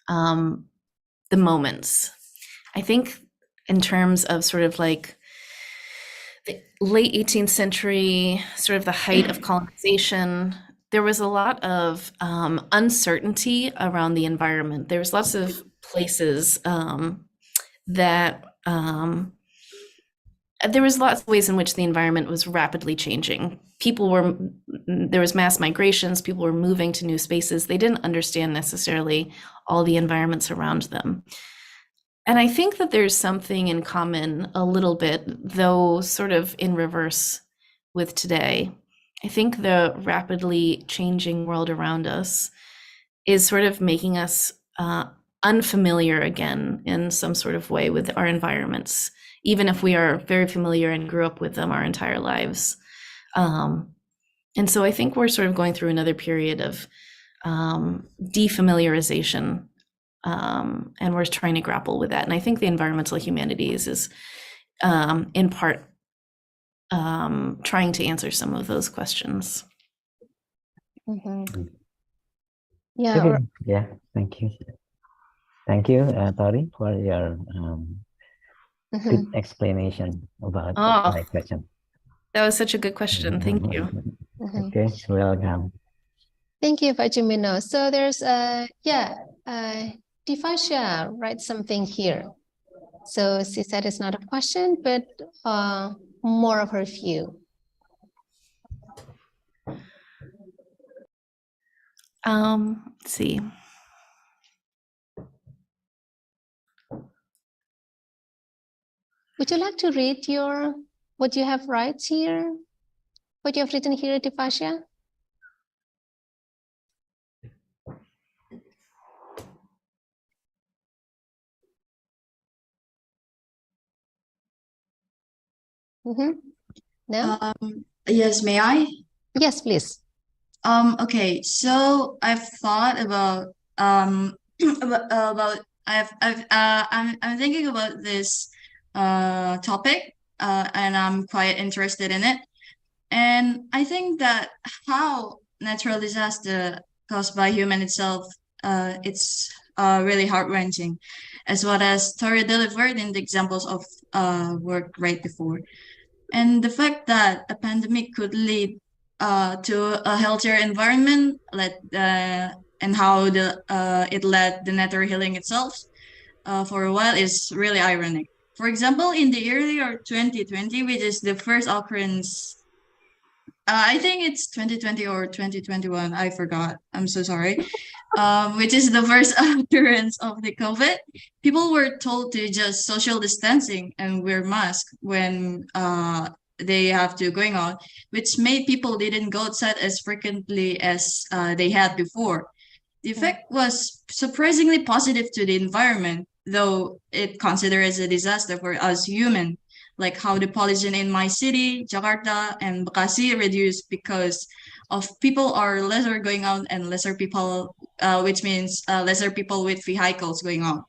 the moments. I think in terms of sort of like the late 18th century, sort of the height of colonization, there was a lot of uncertainty around the environment. There was lots of places that there was lots of ways in which the environment was rapidly changing. There was mass migrations, people were moving to new spaces. They didn't understand necessarily all the environments around them. And I think that there's something in common a little bit, though sort of in reverse with today. I think the rapidly changing world around us is sort of making us unfamiliar again in some sort of way with our environments, even if we are very familiar and grew up with them our entire lives. And so I think we're sort of going through another period of defamiliarization, and we're trying to grapple with that. And I think the environmental humanities is in part trying to answer some of those questions. Yeah. Okay. Yeah, thank you. Thank you, Tori, for your good explanation about my question. That was such a good question. Thank you. Okay, welcome. Thank you, Pak Jumino. So there's Tifasha writes something here. So she said it's not a question, but more of her view. Let's see. Would you like to read what you have write here? What you have written here, Tifasha? No? Yes, may I? Yes, please. Okay, so I've thought about I'm thinking about this topic and I'm quite interested in it. And I think that how natural disaster caused by human itself, it's really heart-wrenching, as well as Tori delivered in the examples of work right before. And the fact that a pandemic could lead to a healthier environment, and how it led the natural healing itself for a while is really ironic. For example, in the earlier 2020, which is the first occurrence, I think it's 2020 or 2021, I forgot. I'm so sorry. Which is the first occurrence of the COVID. People were told to just social distancing and wear masks when they have to going out, which made people didn't go outside as frequently as they had before. The effect was surprisingly positive to the environment, though it considered as a disaster for us human, like how the pollution in my city, Jakarta and Bekasi reduced because of people are lesser going out and lesser people, which means lesser people with vehicles going out.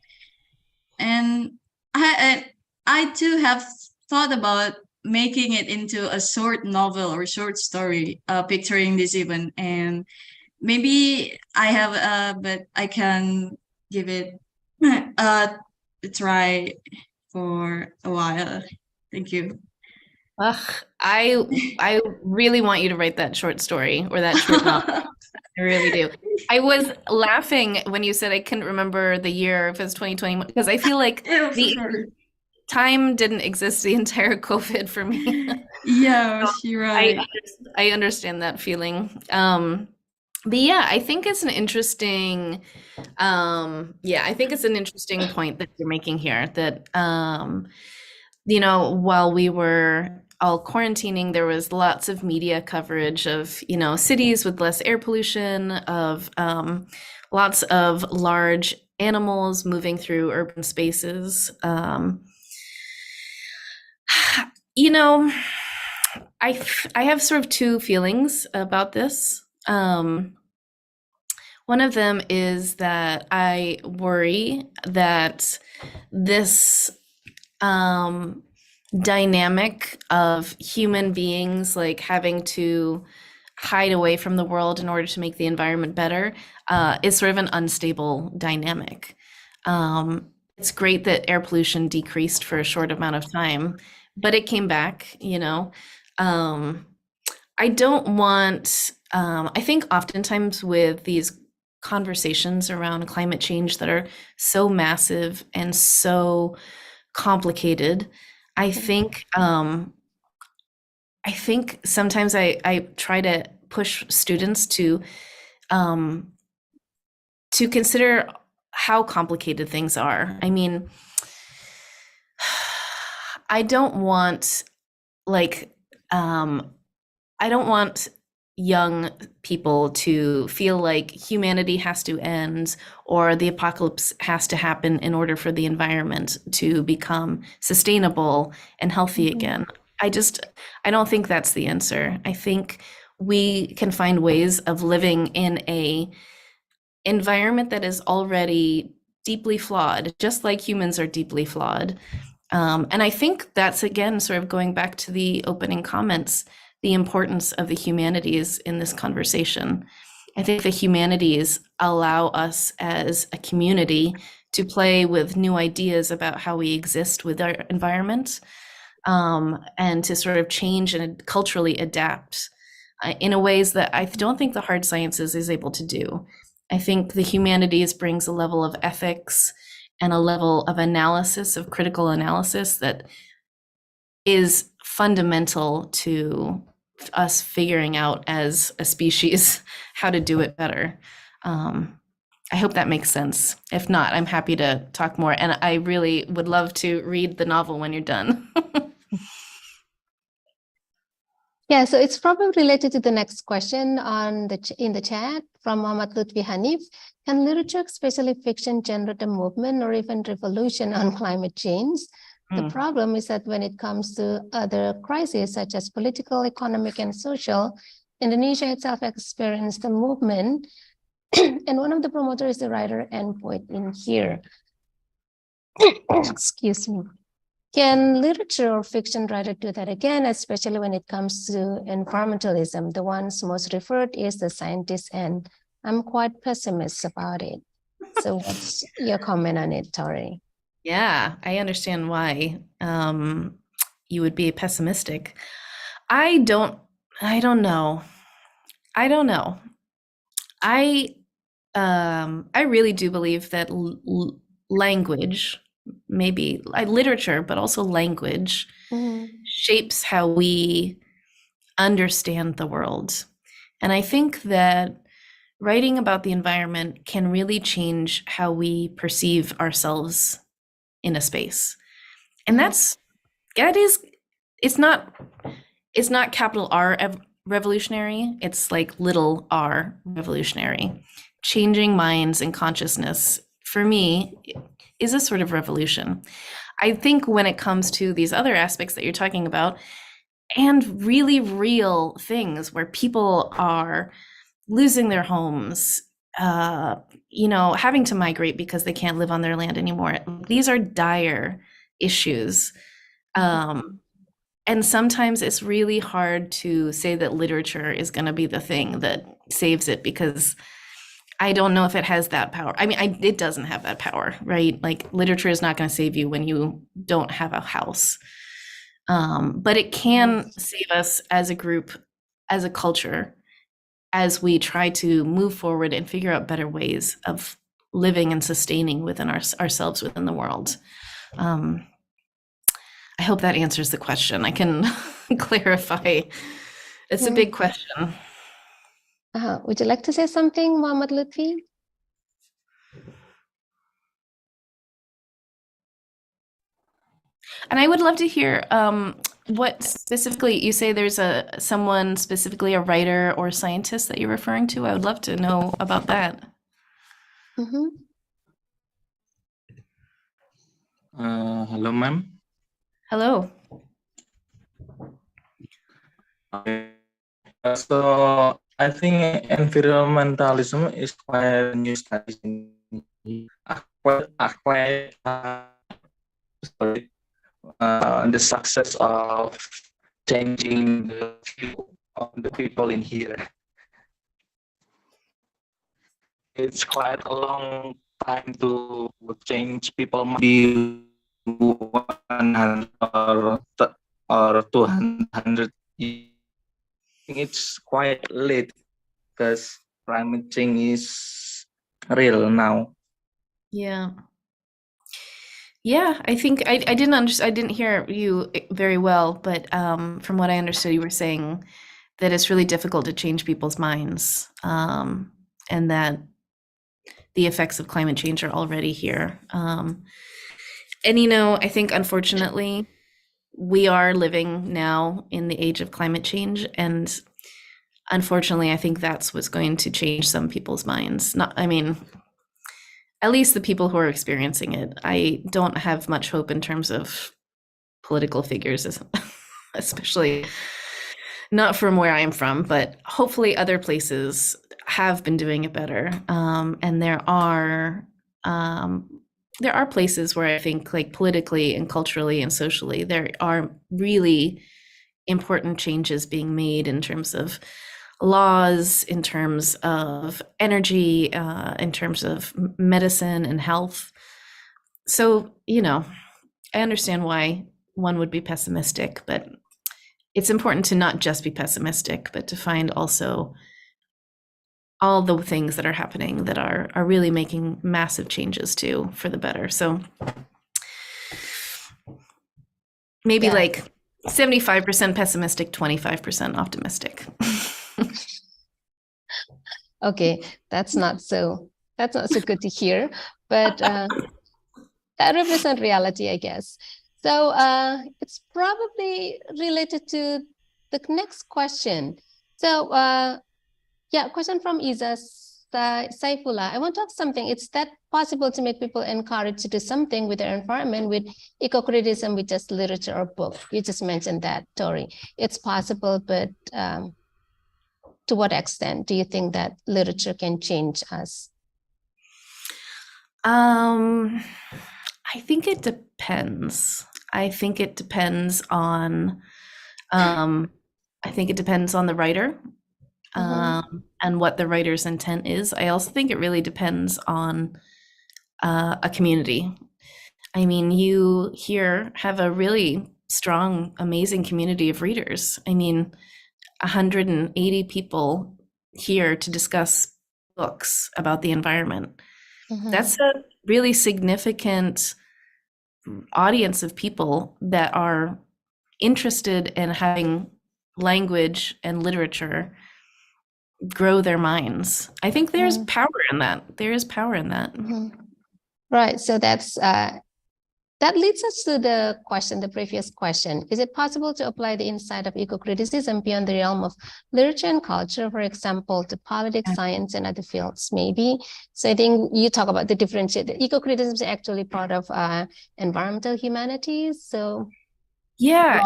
And I too have thought about making it into a short novel or short story, picturing this event. And maybe I have, but I can give it a try for a while. Thank you. I really want you to write that short story or that short novel. I really do. I was laughing when you said I couldn't remember the year, if it's 2021, because I feel like the time didn't exist the entire COVID for me. Yeah, you're right. I understand that feeling. But yeah, I think it's an interesting point that you're making here, that while we were all quarantining, there was lots of media coverage of, you know, cities with less air pollution, of lots of large animals moving through urban spaces. You know, I have sort of two feelings about this. One of them is that I worry that this dynamic of human beings like having to hide away from the world in order to make the environment better is sort of an unstable dynamic. It's great that air pollution decreased for a short amount of time, but it came back, you know. I don't want, I think oftentimes with these conversations around climate change that are so massive and so complicated, I think sometimes I try to push students to consider how complicated things are. I mean, I don't want like I don't want young people to feel like humanity has to end or the apocalypse has to happen in order for the environment to become sustainable and healthy again. I don't think that's the answer. I think we can find ways of living in a environment that is already deeply flawed, just like humans are deeply flawed. And I think that's, again, sort of going back to the opening comments, the importance of the humanities in this conversation. I think the humanities allow us as a community to play with new ideas about how we exist with our environment, and to sort of change and culturally adapt in a ways that I don't think the hard sciences is able to do. I think the humanities brings a level of ethics and a level of analysis, of critical analysis, that is fundamental to us figuring out as a species how to do it better. I hope that makes sense. If not, I'm happy to talk more. And I really would love to read the novel when you're done. Yeah, so it's probably related to the next question on in the chat from Muhammad Lutfi Hanif. Can literature, especially fiction, generate a movement or even revolution on climate change? The problem is that when it comes to other crises such as political, economic, and social, Indonesia itself experienced a movement, and one of the promoters is the writer and poet in here. Excuse me. Can literature or fiction writer do that again, especially when it comes to environmentalism? The ones most referred is the scientists, and I'm quite pessimist about it. So what's your comment on it, Tori? Yeah, I understand why you would be pessimistic. I don't know. I really do believe that language, maybe literature, but also language, shapes how we understand the world. And I think that writing about the environment can really change how we perceive ourselves in a space. And it's not capital R revolutionary, it's like little r revolutionary. Changing minds and consciousness, for me, is a sort of revolution. I think when it comes to these other aspects that you're talking about, and really real things where people are losing their homes, having to migrate because they can't live on their land anymore. These are dire issues. And sometimes it's really hard to say that literature is going to be the thing that saves it, because I don't know if it has that power. I mean, it doesn't have that power, right? Like, literature is not going to save you when you don't have a house. But it can save us as a group, as a culture, as we try to move forward and figure out better ways of living and sustaining within ourselves within the world. I hope that answers the question. I can clarify. It's a big question. Would you like to say something, Muhammad Lutfi? And I would love to hear what specifically you say there's someone specifically a writer or scientist that you're referring to. I would love to know about that. Mhm. Hello, ma'am. Hello. So I think environmentalism is quite new studies in quite sorry, the success of changing the view of the people in here. It's quite a long time to change people, maybe 100 or 200 years. I think it's quite late because climate change is real now. Yeah. Yeah, I think I didn't understand. I didn't hear you very well, but from what I understood, you were saying that it's really difficult to change people's minds, and that the effects of climate change are already here. And I think unfortunately, we are living now in the age of climate change, and unfortunately, I think that's what's going to change some people's minds. I mean, at least the people who are experiencing it. I don't have much hope in terms of political figures, especially not from where I am from, but hopefully other places have been doing it better. And there are places where I think, like, politically and culturally and socially, there are really important changes being made in terms of laws, in terms of energy, in terms of medicine and health. So, I understand why one would be pessimistic, but it's important to not just be pessimistic, but to find also all the things that are happening that are really making massive changes too for the better. So maybe Yeah. like 75% pessimistic, 25% optimistic. Okay, that's not so good to hear, but that represents reality, I guess. So it's probably related to the next question. So yeah, question from Isa Saifullah. I want to ask something. It's that possible to make people encouraged to do something with their environment with eco-criticism, with just literature or book? You just mentioned that, Tori. It's possible, but to what extent do you think that literature can change us? I think it depends. I think it depends on the writer, and what the writer's intent is. I also think it really depends on a community. I mean, you here have a really strong, amazing community of readers. I mean, 180 people here to discuss books about the environment. That's a really significant audience of people that are interested in having language and literature grow their minds. I think there's power in that. There is power in that. Right. So that leads us to the previous question. Is it possible to apply the insight of eco-criticism beyond the realm of literature and culture, for example, to politics, science, and other fields, maybe? So I think you talk about the differentiate. Eco-criticism is actually part of environmental humanities. So yeah,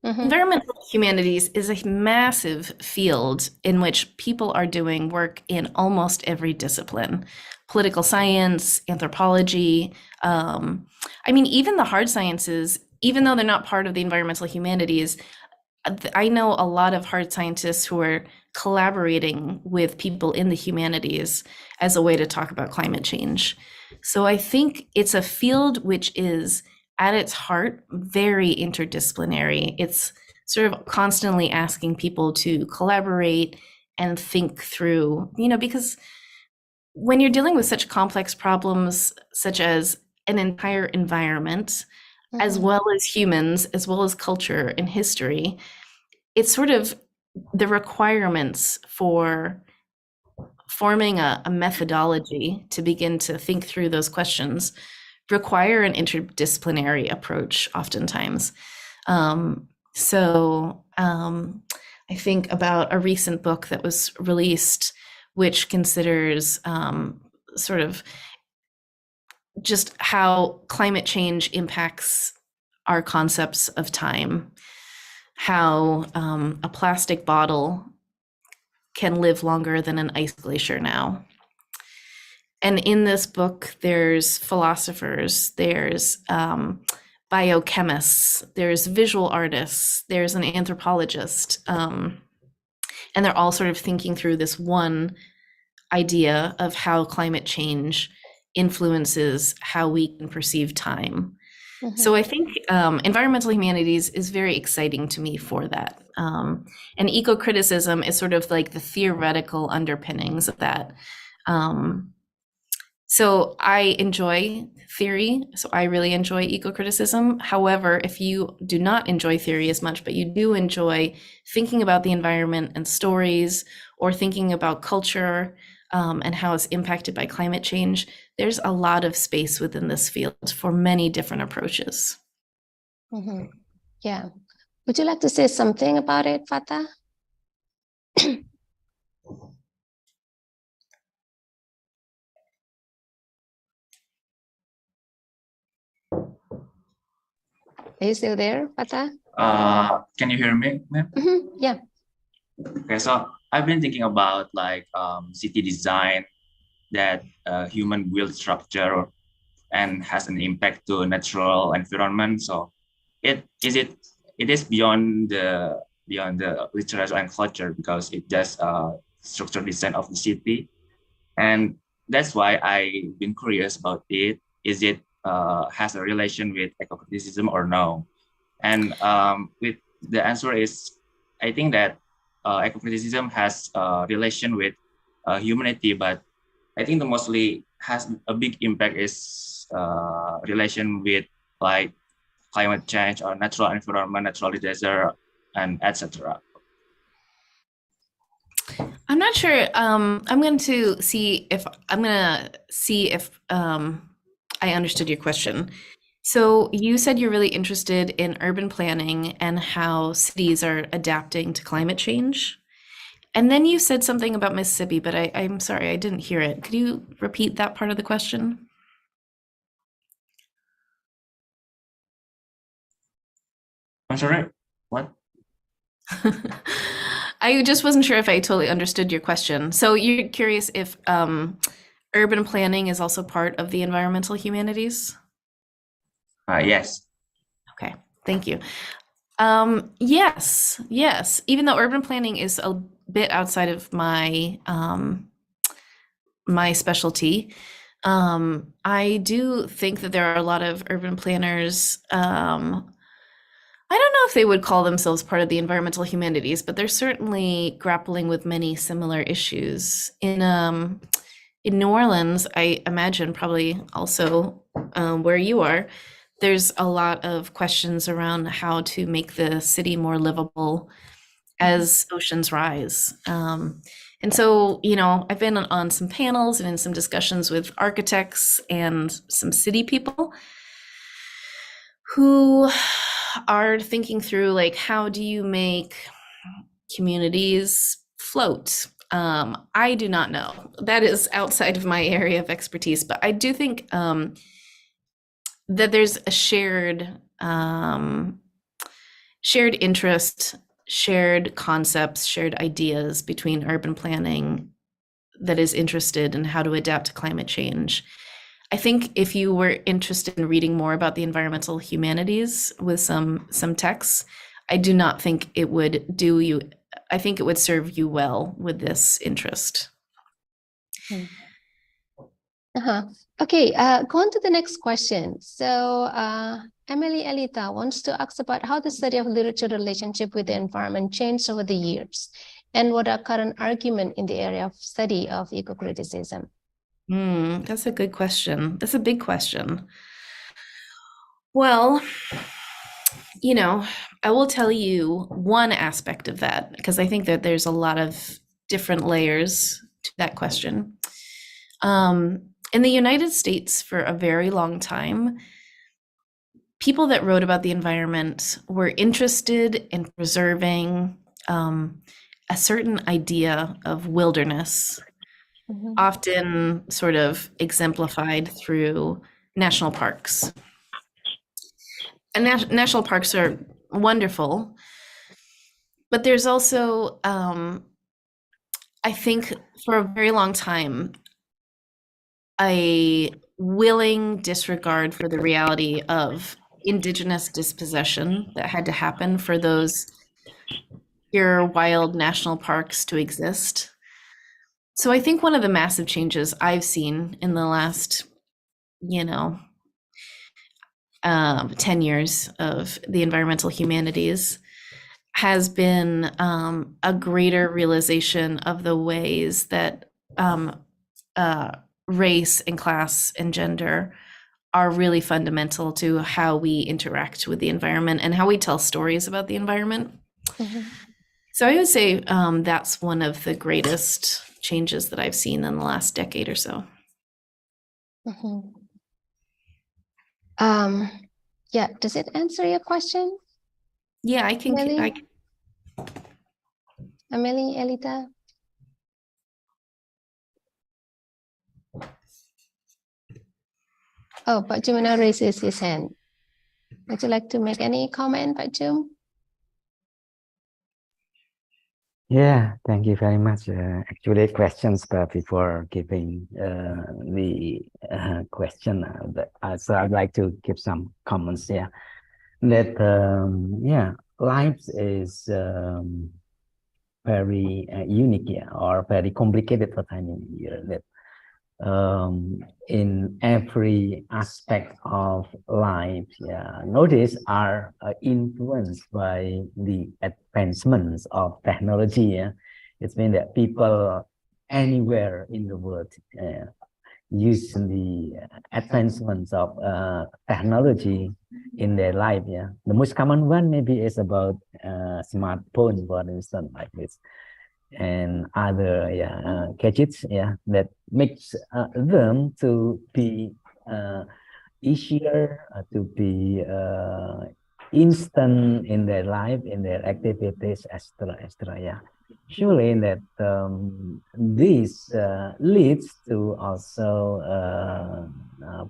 Mm-hmm. Environmental humanities is a massive field in which people are doing work in almost every discipline. Political science, anthropology. I mean, even the hard sciences, even though they're not part of the environmental humanities, I know a lot of hard scientists who are collaborating with people in the humanities as a way to talk about climate change. So I think it's a field which is at its heart very interdisciplinary. It's sort of constantly asking people to collaborate and think through, because when you're dealing with such complex problems, such as an entire environment, as well as humans, as well as culture and history, it's sort of the requirements for forming a methodology to begin to think through those questions require an interdisciplinary approach oftentimes. I think about a recent book that was released, which considers sort of just how climate change impacts our concepts of time, how a plastic bottle can live longer than an ice glacier now. And in this book, there's philosophers, there's biochemists, there's visual artists, there's an anthropologist, and they're all sort of thinking through this one idea of how climate change influences how we can perceive time. So I think environmental humanities is very exciting to me for that. And ecocriticism is sort of like the theoretical underpinnings of that. So I enjoy theory, so I really enjoy ecocriticism. However, if you do not enjoy theory as much, but you do enjoy thinking about the environment and stories, or thinking about culture and how it's impacted by climate change, there's a lot of space within this field for many different approaches. Yeah. Would you like to say something about it, Fatah? Are you still there, Fatah? Can you hear me, ma'am? Yeah. Okay, so I've been thinking about like city design that human build structure and has an impact to natural environment. So it is beyond the literature and culture, because it just structure design of the city, and that's why I've been curious about it. Is it has a relation with ecocriticism or no? And with the answer is, I think that ecocriticism has a relation with humanity, but I think the mostly has a big impact is relation with like climate change or natural environment, natural disaster, and etc. I'm not sure. I'm going to see if I understood your question. So you said you're really interested in urban planning and how cities are adapting to climate change. And then you said something about Mississippi, but I'm sorry, I didn't hear it. Could you repeat that part of the question? I'm sorry, what? I just wasn't sure if I totally understood your question. So you're curious if urban planning is also part of the environmental humanities? Yes. Okay, thank you. Yes. Even though urban planning is a bit outside of my my specialty, I do think that there are a lot of urban planners. I don't know if they would call themselves part of the environmental humanities, but they're certainly grappling with many similar issues. In New Orleans, I imagine probably also where you are, there's a lot of questions around how to make the city more livable as oceans rise. And so, I've been on some panels and in some discussions with architects and some city people who are thinking through, like, how do you make communities float? I do not know. That is outside of my area of expertise, but I do think that there's a shared interest, shared concepts, shared ideas between urban planning that is interested in how to adapt to climate change. I think if you were interested in reading more about the environmental humanities with some texts, I do not think it would do you. I think it would serve you well with this interest. Okay, go on to the next question. So Emily Elita wants to ask about how the study of literature relationship with the environment changed over the years, and what are current arguments in the area of study of ecocriticism. That's a good question. That's a big question. Well, I will tell you one aspect of that, because I think that there's a lot of different layers to that question. In the United States, for a very long time, people that wrote about the environment were interested in preserving a certain idea of wilderness, Mhm. often sort of exemplified through national parks. And national parks are wonderful, but there's also, I think, for a very long time, a willing disregard for the reality of indigenous dispossession that had to happen for those pure wild national parks to exist. So I think one of the massive changes I've seen in the last, 10 years of the environmental humanities has been a greater realization of the ways that race and class and gender are really fundamental to how we interact with the environment and how we tell stories about the environment. Mhm. So I would say that's one of the greatest changes that I've seen in the last decade or so. Mhm. Yeah, does it answer your question, Yeah, I can. Amelie? Amelie, Elita? Oh, Pak Jumana raises his hand. Would you like to make any comment, Pak Jum? Yeah, thank you very much. Actually, questions, but before giving the question, so I'd like to give some comments here. That yeah, life is very unique here, or very complicated for time in here. That in every aspect of life, yeah, notice are influenced by the advancements of technology. Yeah? It means that people anywhere in the world use the advancements of technology in their life. Yeah, the most common one maybe is about smartphone, for instance, like this, and other gadgets, that makes them to be easier, to be instant in their life, in their activities, etc., etc. Yeah, surely that this leads to also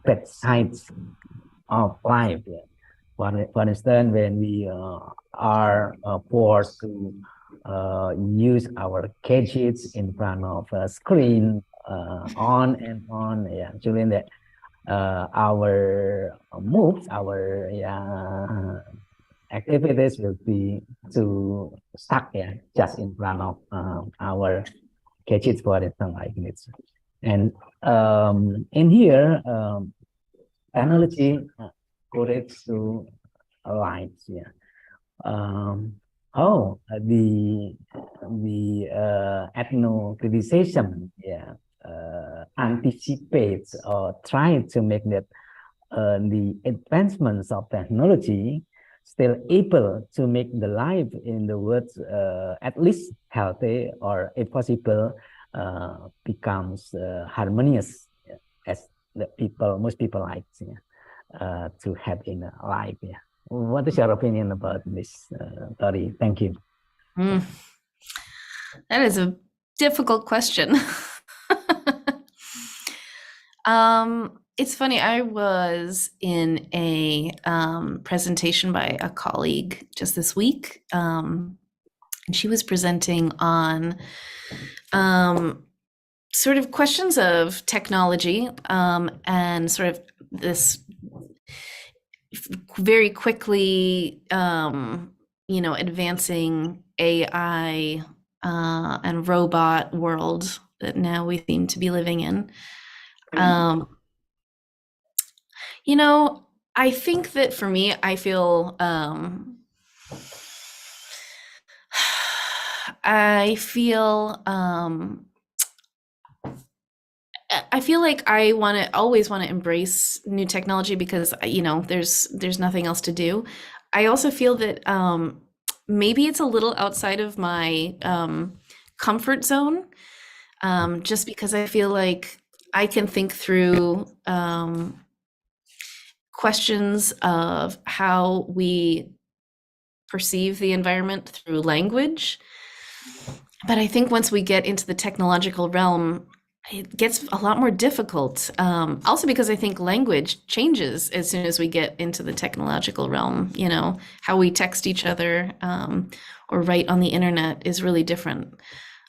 bad sides of life. Yeah. For instance, when we are forced to use our gadgets in front of a screen, on and on, yeah, during that our moves, our activities will be too stuck, yeah, just in front of our gadgets, for instance, like this. And in here, technology corrects to lives, yeah. The ethno-criticism, yeah, anticipates or try to make that the advancements of technology still able to make the life in the world at least healthy, or if possible becomes harmonious, as the most people like to have in a life. Yeah. What is your opinion about this, Tori? Thank you. That is a difficult question. It's funny, I was in a presentation by a colleague just this week, and she was presenting on sort of questions of technology, and sort of this very quickly, advancing AI and robot world that now we seem to be living in. I think that for me, I feel like I always want to embrace new technology because there's nothing else to do. I also feel that maybe it's a little outside of my comfort zone, just because I feel like I can think through questions of how we perceive the environment through language. But I think once we get into the technological realm, it gets a lot more difficult. Also because I think language changes as soon as we get into the technological realm. You know, how we text each other or write on the internet is really different.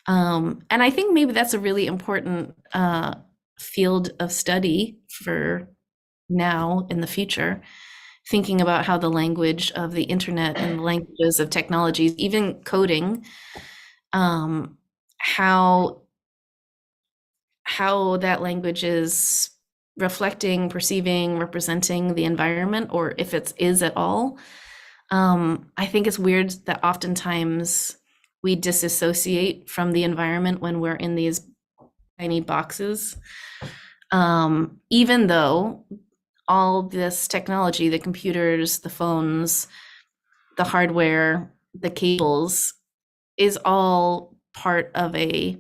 And I think maybe that's a really important field of study for now in the future, thinking about how the language of the internet and the languages of technologies, even coding, how that language is reflecting, perceiving, representing the environment, or if it is at all. I think it's weird that oftentimes we disassociate from the environment when we're in these tiny boxes, even though all this technology, the computers, the phones, the hardware, the cables, is all part of a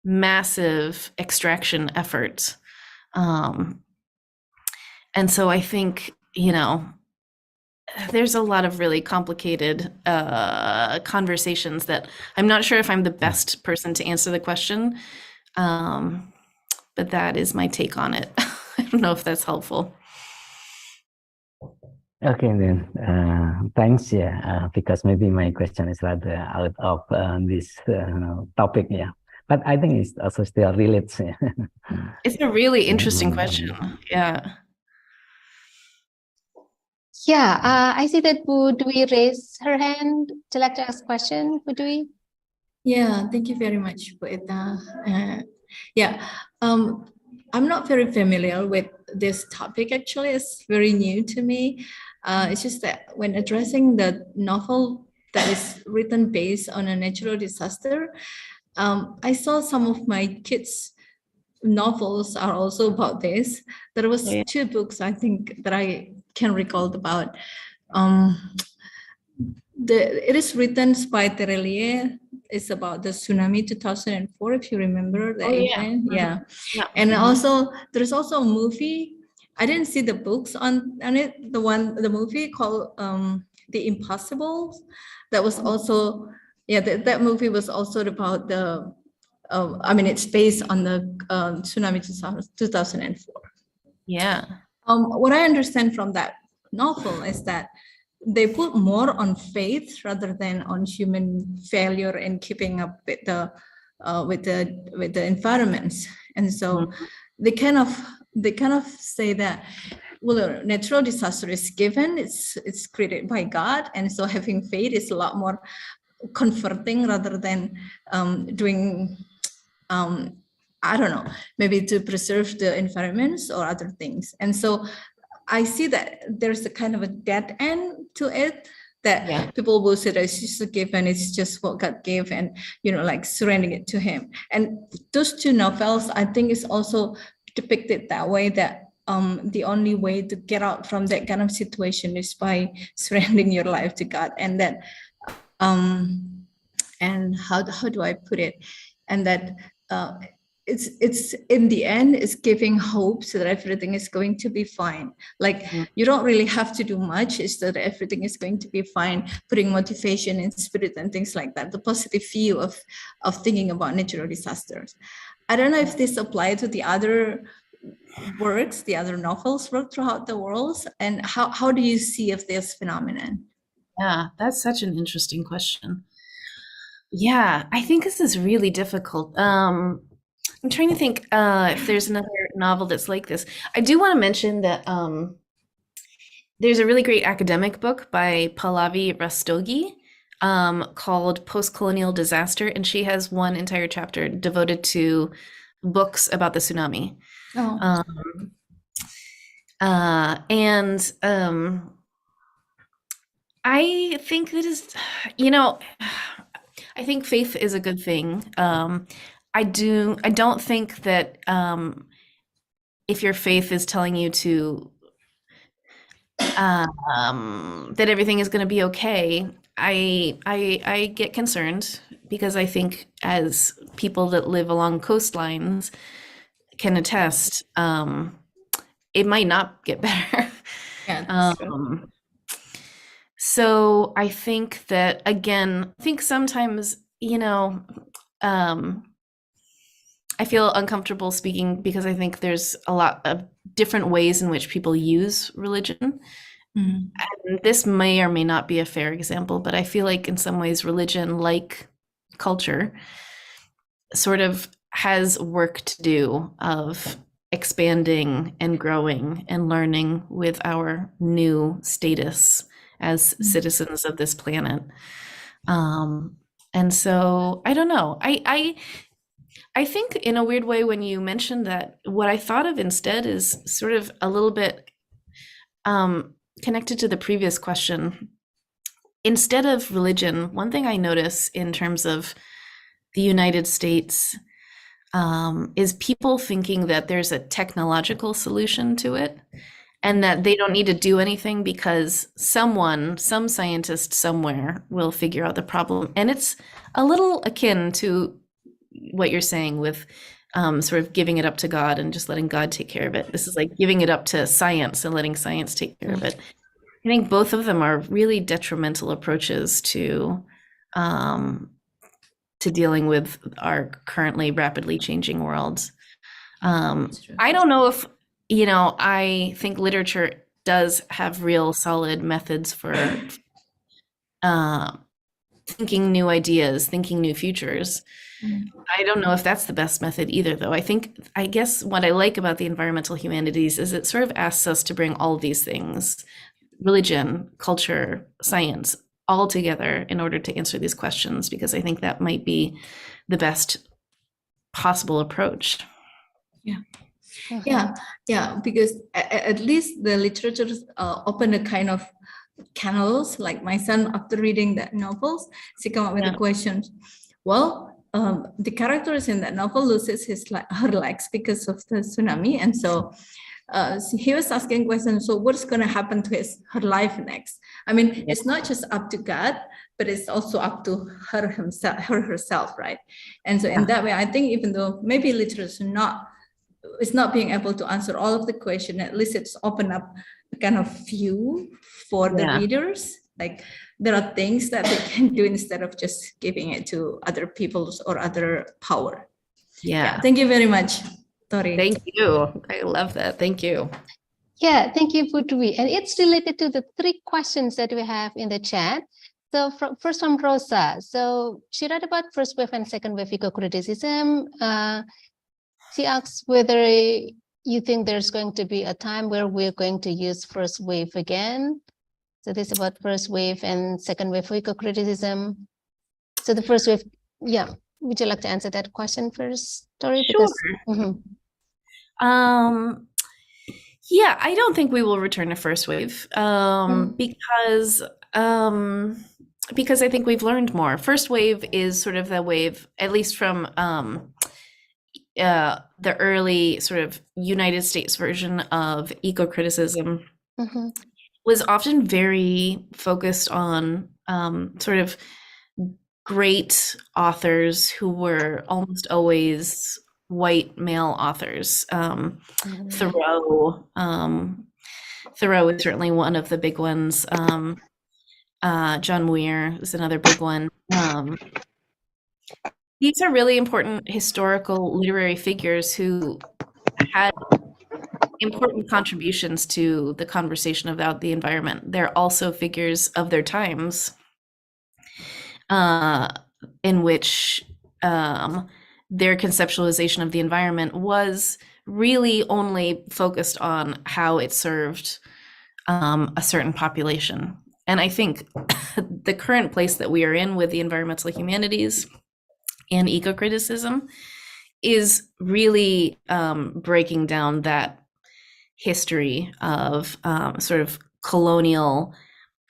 massive extraction effort. And so I think, you know, there's a lot of really complicated conversations that I'm not sure if I'm the best person to answer the question, but that is my take on it. I don't know if that's helpful. Okay, then thanks. Yeah, because maybe my question is rather out of this topic. Yeah, but I think it's also still relates. It's a really interesting question. Yeah. Yeah, I see that Bu Dwi raised her hand. Would you like to ask a question, Bu Dwi? Yeah, thank you very much, Bu Ita. Yeah, I'm not very familiar with this topic. Actually, it's very new to me. It's just that when addressing the novel that is written based on a natural disaster, I saw some of my kids' novels are also about this. There was Yeah. 2 books I think that I can recall about. It is written by Terelie. It's about the tsunami 2004, if you remember the event. Yeah. Yeah. And also there's also a movie. I didn't see the books on it. The movie called The Impossible. That was also, yeah, that movie was also about the I mean, it's based on the tsunami 2004. Yeah. What I understand from that novel is that they put more on faith rather than on human failure in keeping up with the environments, and so they kind of say that, well, a natural disaster is given, it's created by God, and so having faith is a lot more comforting rather than doing I don't know, maybe to preserve the environments or other things. And so I see that there's a kind of a dead end to it, that people will say that it's just a given, it's just what God gave, and, you know, like surrendering it to him. And those 2 novels, I think, is also depicted that way, that the only way to get out from that kind of situation is by surrendering your life to God. And that and how do I put it? And that it's in the end, it's giving hope so that everything is going to be fine. Like you don't really have to do much, it's that everything is going to be fine, putting motivation and spirit and things like that, the positive view of thinking about natural disasters. I don't know if this applies to the other works, the other novels work throughout the world, and how do you see of this phenomenon? Yeah, that's such an interesting question. Yeah, I think this is really difficult. I'm trying to think if there's another novel that's like this. I do want to mention that there's a really great academic book by Pallavi Rastogi called Post-Colonial Disaster, and she has one entire chapter devoted to books about the tsunami. Oh. I think that is, you know, I think faith is a good thing. I don't think that if your faith is telling you to that everything is going to be okay, I get concerned, because I think as people that live along coastlines, can attest, it might not get better. Yeah, that's true. So I think that, again, I think sometimes, I feel uncomfortable speaking because I think there's a lot of different ways in which people use religion. Mhm. And this may or may not be a fair example, but I feel like in some ways religion, like culture, sort of has work to do of expanding and growing and learning with our new status as citizens of this planet. And so I don't know. I think in a weird way, when you mentioned that, what I thought of instead is sort of a little bit connected to the previous question. Instead of religion, one thing I notice in terms of the United States is people thinking that there's a technological solution to it and that they don't need to do anything because some scientist somewhere will figure out the problem. And it's a little akin to what you're saying with sort of giving it up to God and just letting God take care of it. This is like giving it up to science and letting science take care of it. I think both of them are really detrimental approaches to dealing with our currently rapidly changing world. I don't know if, I think literature does have real solid methods for thinking new ideas, thinking new futures. I don't know if that's the best method either, though. I guess what I like about the environmental humanities is it sort of asks us to bring all these things, religion, culture, science, all together in order to answer these questions, because I think that might be the best possible approach. Yeah, because at least the literature open a kind of canals. Like my son, after reading that novels, she come up with the questions. Well, the characters in that novel loses her legs because of the tsunami, and so he was asking questions. So what's going to happen to her life next? I mean, it's not just up to God, but it's also up to her herself, right? And so in that way, I think even though maybe literature is not being able to answer all of the question, at least it's open up a kind of view for the readers. Like there are things that they can do instead of just giving it to other people's or other power. Yeah. Thank you very much, Tori. Thank you. I love that. Thank you. Yeah, thank you, Putri. And it's related to the 3 questions that we have in the chat. So first from Rosa. So she read about first wave and second wave eco-criticism. She asks whether you think there's going to be a time where we're going to use first wave again. So this is about first wave and second wave eco-criticism. So the first wave, would you like to answer that question first, Tori? Sure. I don't think we will return to first wave because I think we've learned more. First wave is sort of the wave, at least from the early sort of United States version of eco-criticism, was often very focused on sort of great authors who were almost always white male authors. Thoreau is certainly one of the big ones. John Muir is another big one. These are really important historical literary figures who had important contributions to the conversation about the environment. They're also figures of their times, in which their conceptualization of the environment was really only focused on how it served a certain population. And I think the current place that we are in with the environmental humanities and eco-criticism is really breaking down that history of sort of colonial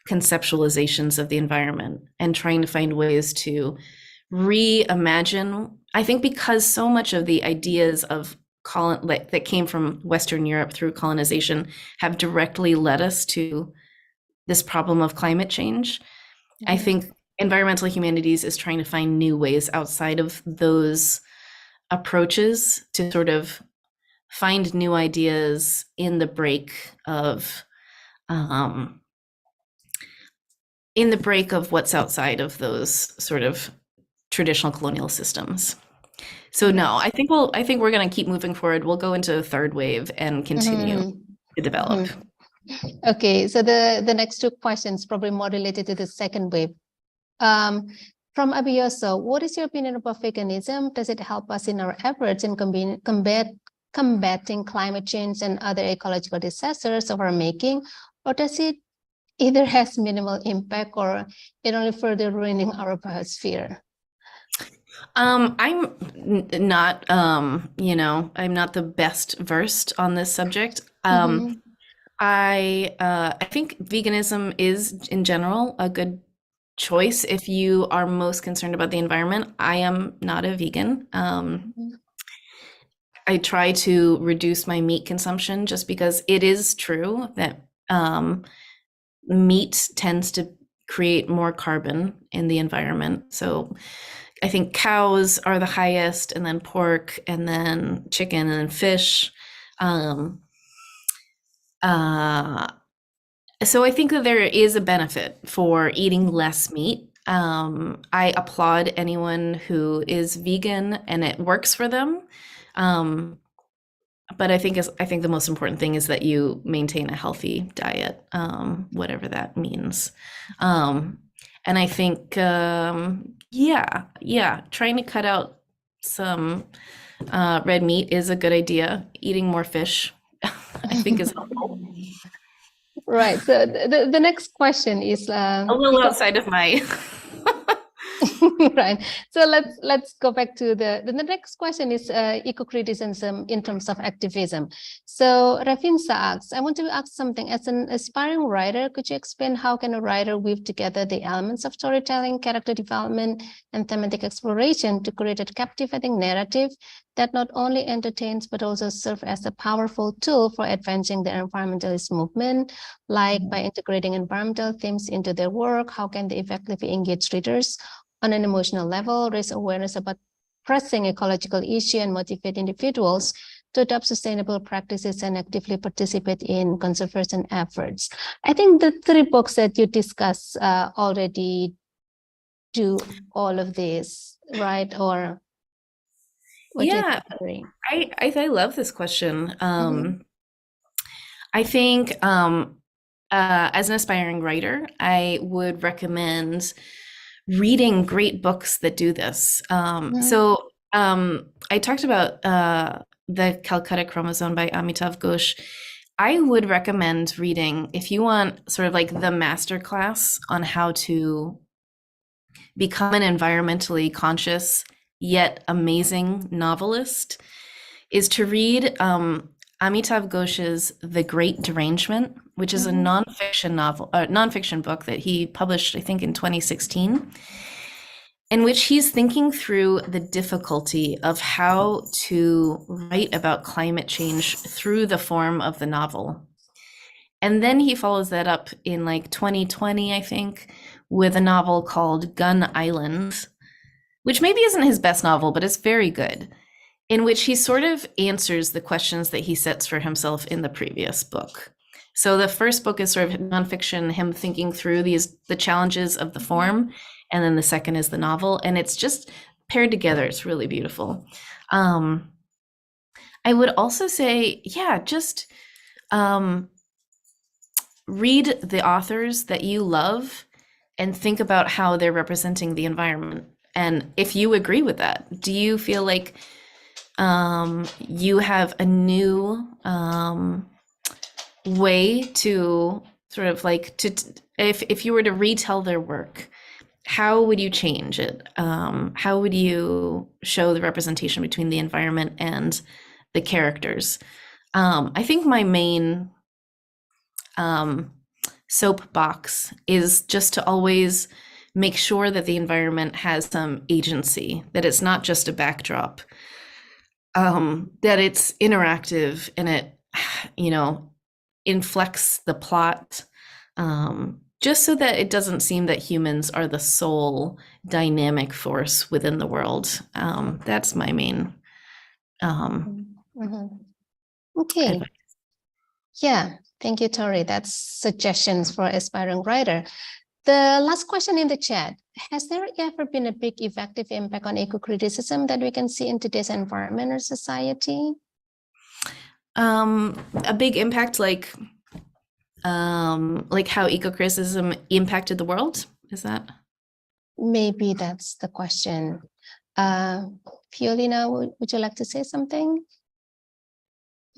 conceptualizations of the environment and trying to find ways to reimagine. I think because so much of the ideas of that came from Western Europe through colonization have directly led us to this problem of climate change. I think environmental humanities is trying to find new ways outside of those approaches to sort of find new ideas in the break of what's outside of those sort of traditional colonial systems. So no, I think we're going to keep moving forward. We'll go into a third wave and continue to develop. Okay, so the next two questions probably more related to the second wave. From Abioso, what is your opinion about veganism? Does it help us in our efforts in combating climate change and other ecological disasters of our making, or does it either has minimal impact or it only further ruining our biosphere? I'm not, I'm not the best versed on this subject. I think veganism is in general a good choice if you are most concerned about the environment. I am not a vegan. I try to reduce my meat consumption just because it is true that meat tends to create more carbon in the environment. So I think cows are the highest, and then pork, and then chicken, and then fish. So I think that there is a benefit for eating less meat. I applaud anyone who is vegan and it works for them. But I think the most important thing is that you maintain a healthy diet, whatever that means. And I think, trying to cut out some red meat is a good idea. Eating more fish, I think, is helpful. Right. So the next question is A little outside of my right. So let's go back to the next question is eco-criticism in terms of activism. So Rafinsa asks, I want to ask something. As an aspiring writer, could you explain how can a writer weave together the elements of storytelling, character development, and thematic exploration to create a captivating narrative that not only entertains but also serve as a powerful tool for advancing the environmentalist movement, like by integrating environmental themes into their work? How can they effectively engage readers on an emotional level, raise awareness about pressing ecological issue, and motivate individuals to adopt sustainable practices and actively participate in conservation efforts? I think the three books that you discussed already do all of this, right? Or what do you think? I love this question. I think as an aspiring writer, I would recommend reading great books that do this. So I talked about the Calcutta Chromosome by Amitav Ghosh. I would recommend reading, if you want sort of like the masterclass on how to become an environmentally conscious yet amazing novelist, is to read Amitav Ghosh's The Great Derangement, which is a nonfiction book that he published, I think, in 2016, in which he's thinking through the difficulty of how to write about climate change through the form of the novel. And then he follows that up in like 2020, I think, with a novel called Gun Island, which maybe isn't his best novel, but it's very good, in which he sort of answers the questions that he sets for himself in the previous book. So the first book is sort of nonfiction, him thinking through the challenges of the form, and then the second is the novel, and it's just paired together. It's really beautiful. I would also say, just read the authors that you love and think about how they're representing the environment. And if you agree with that, do you feel like you have a new way to sort of like if you were to retell their work, how would you change it? How would you show the representation between the environment and the characters? I think my main soapbox is just to always make sure that the environment has some agency, that it's not just a backdrop, that it's interactive and it, inflects the plot, just so that it doesn't seem that humans are the sole dynamic force within the world. That's my main Okay. advice. Yeah, thank you, Tori. That's suggestions for aspiring writer. The last question in the chat, has there ever been a big effective impact on eco-criticism that we can see in today's environment or society? A big impact like how eco-criticism impacted the world? Is that? Maybe that's the question. Fiolina, would you like to say something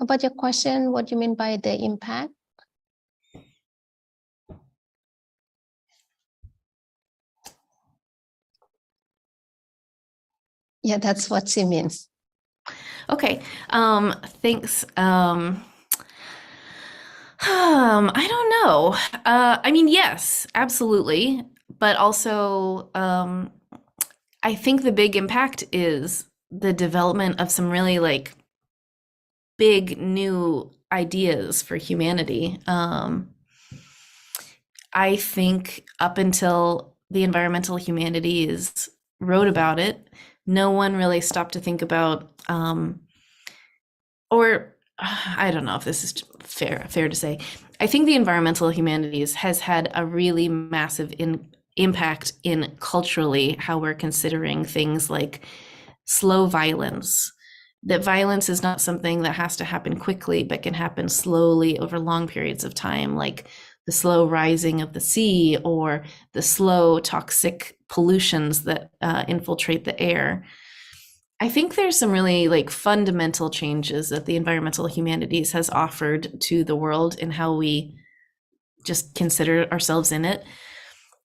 about your question? What do you mean by the impact? Yeah, that's what she means. Okay, thanks. I don't know. I mean, yes, absolutely. But also, I think the big impact is the development of some really like big new ideas for humanity. I think up until the environmental humanities wrote about it, no one really stopped to think about, or I don't know if this is fair to say. I think the environmental humanities has had a really massive impact in culturally how we're considering things like slow violence. That violence is not something that has to happen quickly, but can happen slowly over long periods of time, like the slow rising of the sea or the slow toxic pollutions that infiltrate the air. I think there's some really like fundamental changes that the environmental humanities has offered to the world in how we just consider ourselves in it.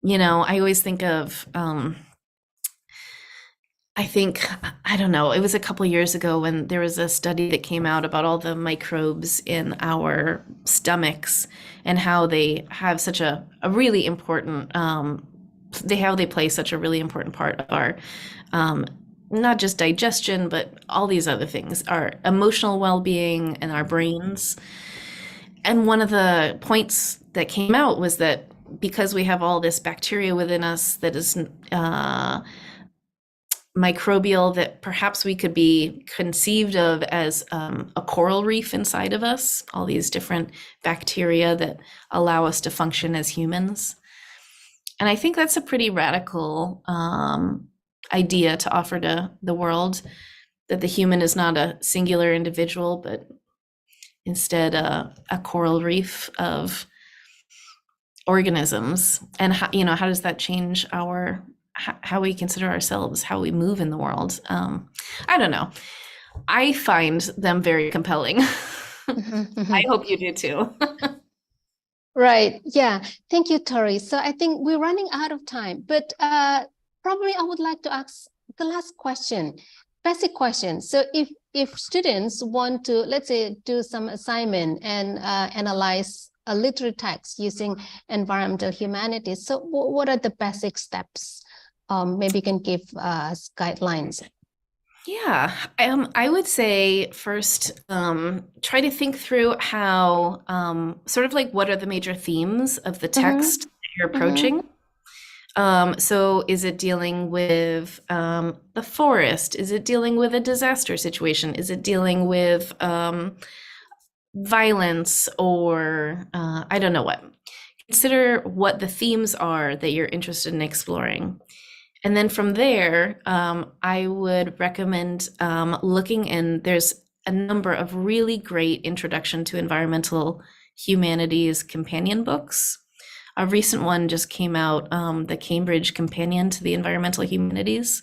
You know, I always think of, I don't know, it was a couple years ago when there was a study that came out about all the microbes in our stomachs and how they have such a really important, they play such a really important part of our, not just digestion, but all these other things, our emotional well-being and our brains. And one of the points that came out was that because we have all this bacteria within us that is microbial, that perhaps we could be conceived of as a coral reef inside of us, all these different bacteria that allow us to function as humans. And I think that's a pretty radical idea to offer to the world, that the human is not a singular individual, but instead a coral reef of organisms. And how, you know, how does that change how we consider ourselves, how we move in the world? I don't know. I find them very compelling. I hope you do too. Right. Yeah. Thank you, Tori. So I think we're running out of time, but probably I would like to ask the last question, basic question. So if students want to, let's say, do some assignment and analyze a literary text using environmental humanities, so what are the basic steps? Maybe you can give us guidelines. Yeah, I would say first, try to think through how, sort of like, what are the major themes of the text that you're approaching? So is it dealing with the forest? Is it dealing with a disaster situation? Is it dealing with violence or I don't know what? Consider what the themes are that you're interested in exploring. And then from there, I would recommend looking in, there's a number of really great introduction to environmental humanities companion books. A recent one just came out, the Cambridge Companion to the Environmental Humanities.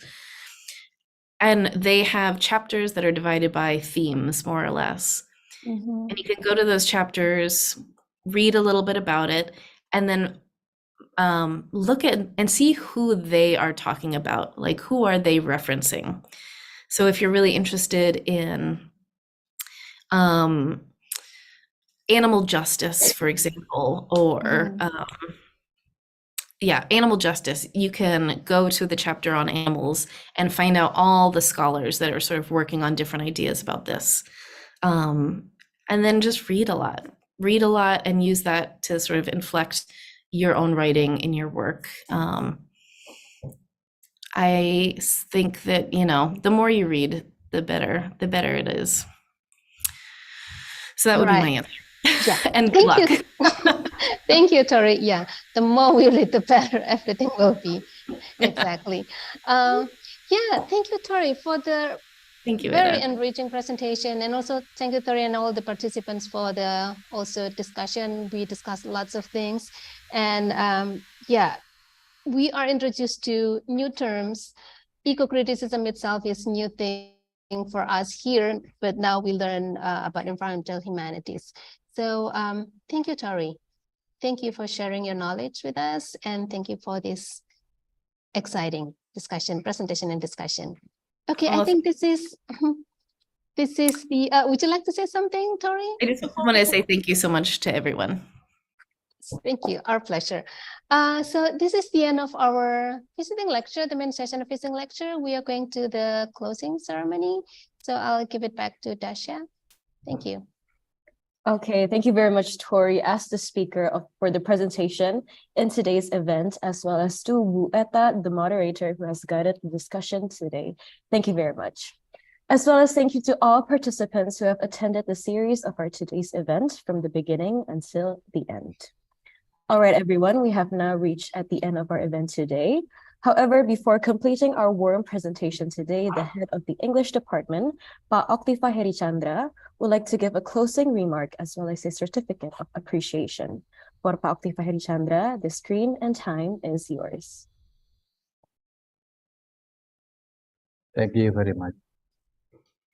And they have chapters that are divided by themes, more or less. And you can go to those chapters, read a little bit about it, and then look at and see who they are talking about, like who are they referencing. So if you're really interested in animal justice, for example, or animal justice, you can go to the chapter on animals and find out all the scholars that are sort of working on different ideas about this. And then just read a lot and use that to sort of inflect your own writing in your work. I think that, you know, the more you read, the better it is. So that would be Right. my answer. Yeah. And good luck. Thank you. Thank you, Tori. Yeah, the more we read, the better everything will be. Exactly. Yeah, thank you, Tori, for the Thank you, very Ida. enriching presentation, and also thank you, Tori, and all the participants for the also discussion. We discussed lots of things, and yeah, we are introduced to new terms. Eco-criticism itself is new thing for us here, but now we learn about environmental humanities. So thank you, Tori. Thank you for sharing your knowledge with us, and thank you for this exciting discussion, presentation and discussion. Okay, I think this is the, would you like to say something, Tori? I just want to say thank you so much to everyone. Thank you, our pleasure. So this is the end of our visiting lecture, the main session of visiting lecture. We are going to the closing ceremony. So I'll give it back to Dasha. Thank you. Okay, thank you very much, Tori, as the speaker for the presentation in today's event, as well as to Wu Eta, the moderator who has guided the discussion today. Thank you very much. As well as thank you to all participants who have attended the series of our today's event from the beginning until the end. All right, everyone, we have now reached at the end of our event today. However, before completing our warm presentation today, the head of the English department, Pak Oktifa Herichandra, would like to give a closing remark as well as a certificate of appreciation. For Pak Oktifa Herichandra, the screen and time is yours. Thank you very much.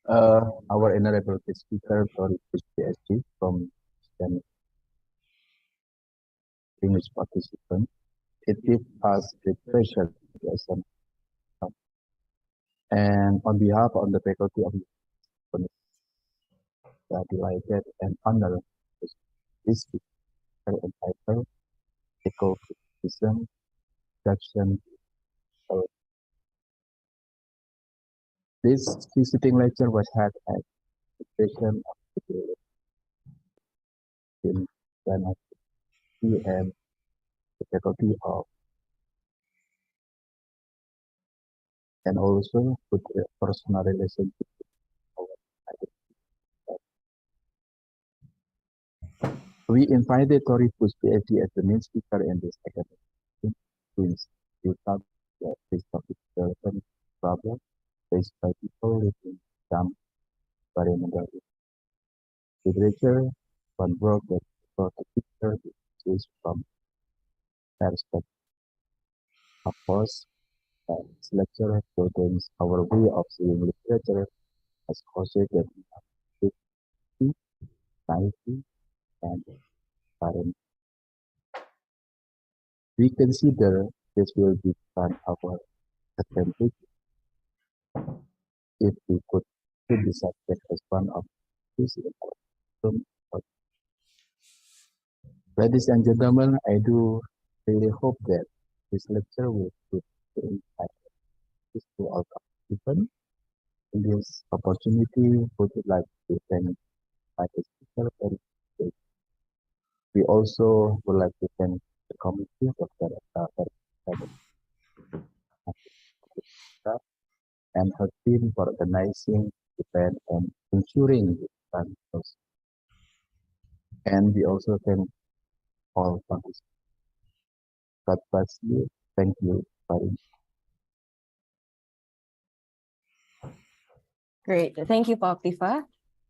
Our honorable speaker, Tori PhD from English participant, it gives us the pleasure to listen. And on behalf of the faculty of the are delighted and honored this speaker entitled Ecocriticism Section. This visiting lecture was held at the session of the in and the faculty of, and also with a personal relationship with our. We invited Tori Pus PhD as the main speaker in this academic since we thought that this topic relevant problem faced by people living in some environmental literature, one work that brought a picture is from perspective. Of course, this lecture contains our way of seeing literature as causes that we have society, and current. We consider this will become our advantage if we could treat the subject as one of these in our room. Ladies and gentlemen, I do really hope that this lecture will give the insight to all participants. In this opportunity, we would like to thank my speaker and we also would like to thank the committee of the and her team for organizing the event and ensuring the event. And we also thank all participants. God bless you. Thank you very much. Great, thank you, Pak Oktifa.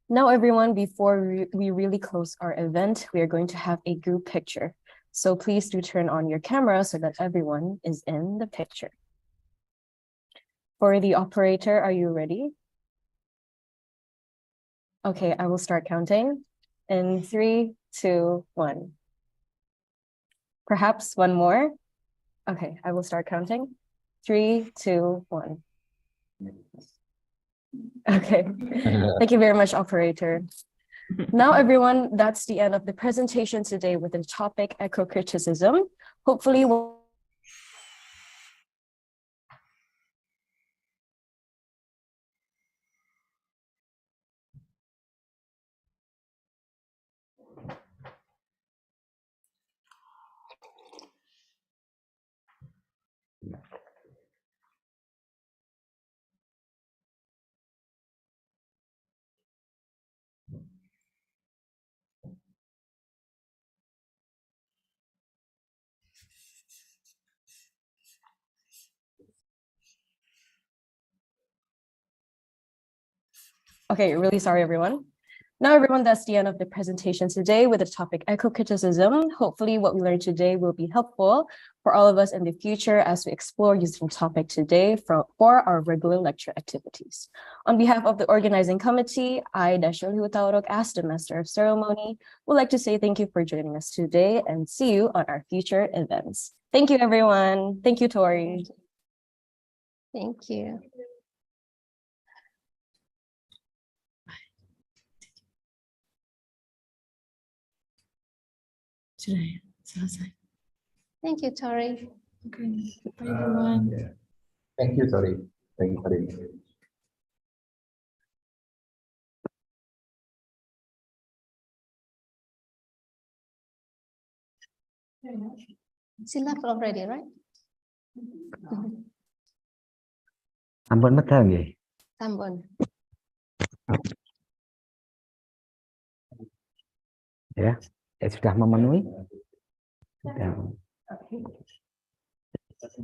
Now, everyone, before we really close our event, we are going to have a group picture. So please do turn on your camera so that everyone is in the picture. For the operator, are you ready? Okay, I will start counting. In 3, 2, 1. Perhaps one more. Okay, I will start counting. 3, 2, 1. Okay, thank you very much, operator. Now, everyone, that's the end of the presentation today with the topic eco-criticism. Hopefully, we'll Okay, really sorry, everyone. Now, everyone, that's the end of the presentation today with the topic eco-criticism. Hopefully, what we learned today will be helpful for all of us in the future as we explore using topic today for our regular lecture activities. On behalf of the organizing committee, I, Dashul Hutaurok, as the Master of Ceremony, would like to say thank you for joining us today and see you on our future events. Thank you, everyone. Thank you, Tori. Thank you. Today, selesai. Thank you, Tori. Okay, bye everyone. Thank you, Tori. Thank you, Tori. She left already, right? Ampun betul nggih? Tambon. Ya, sudah memenuhi. Sudah.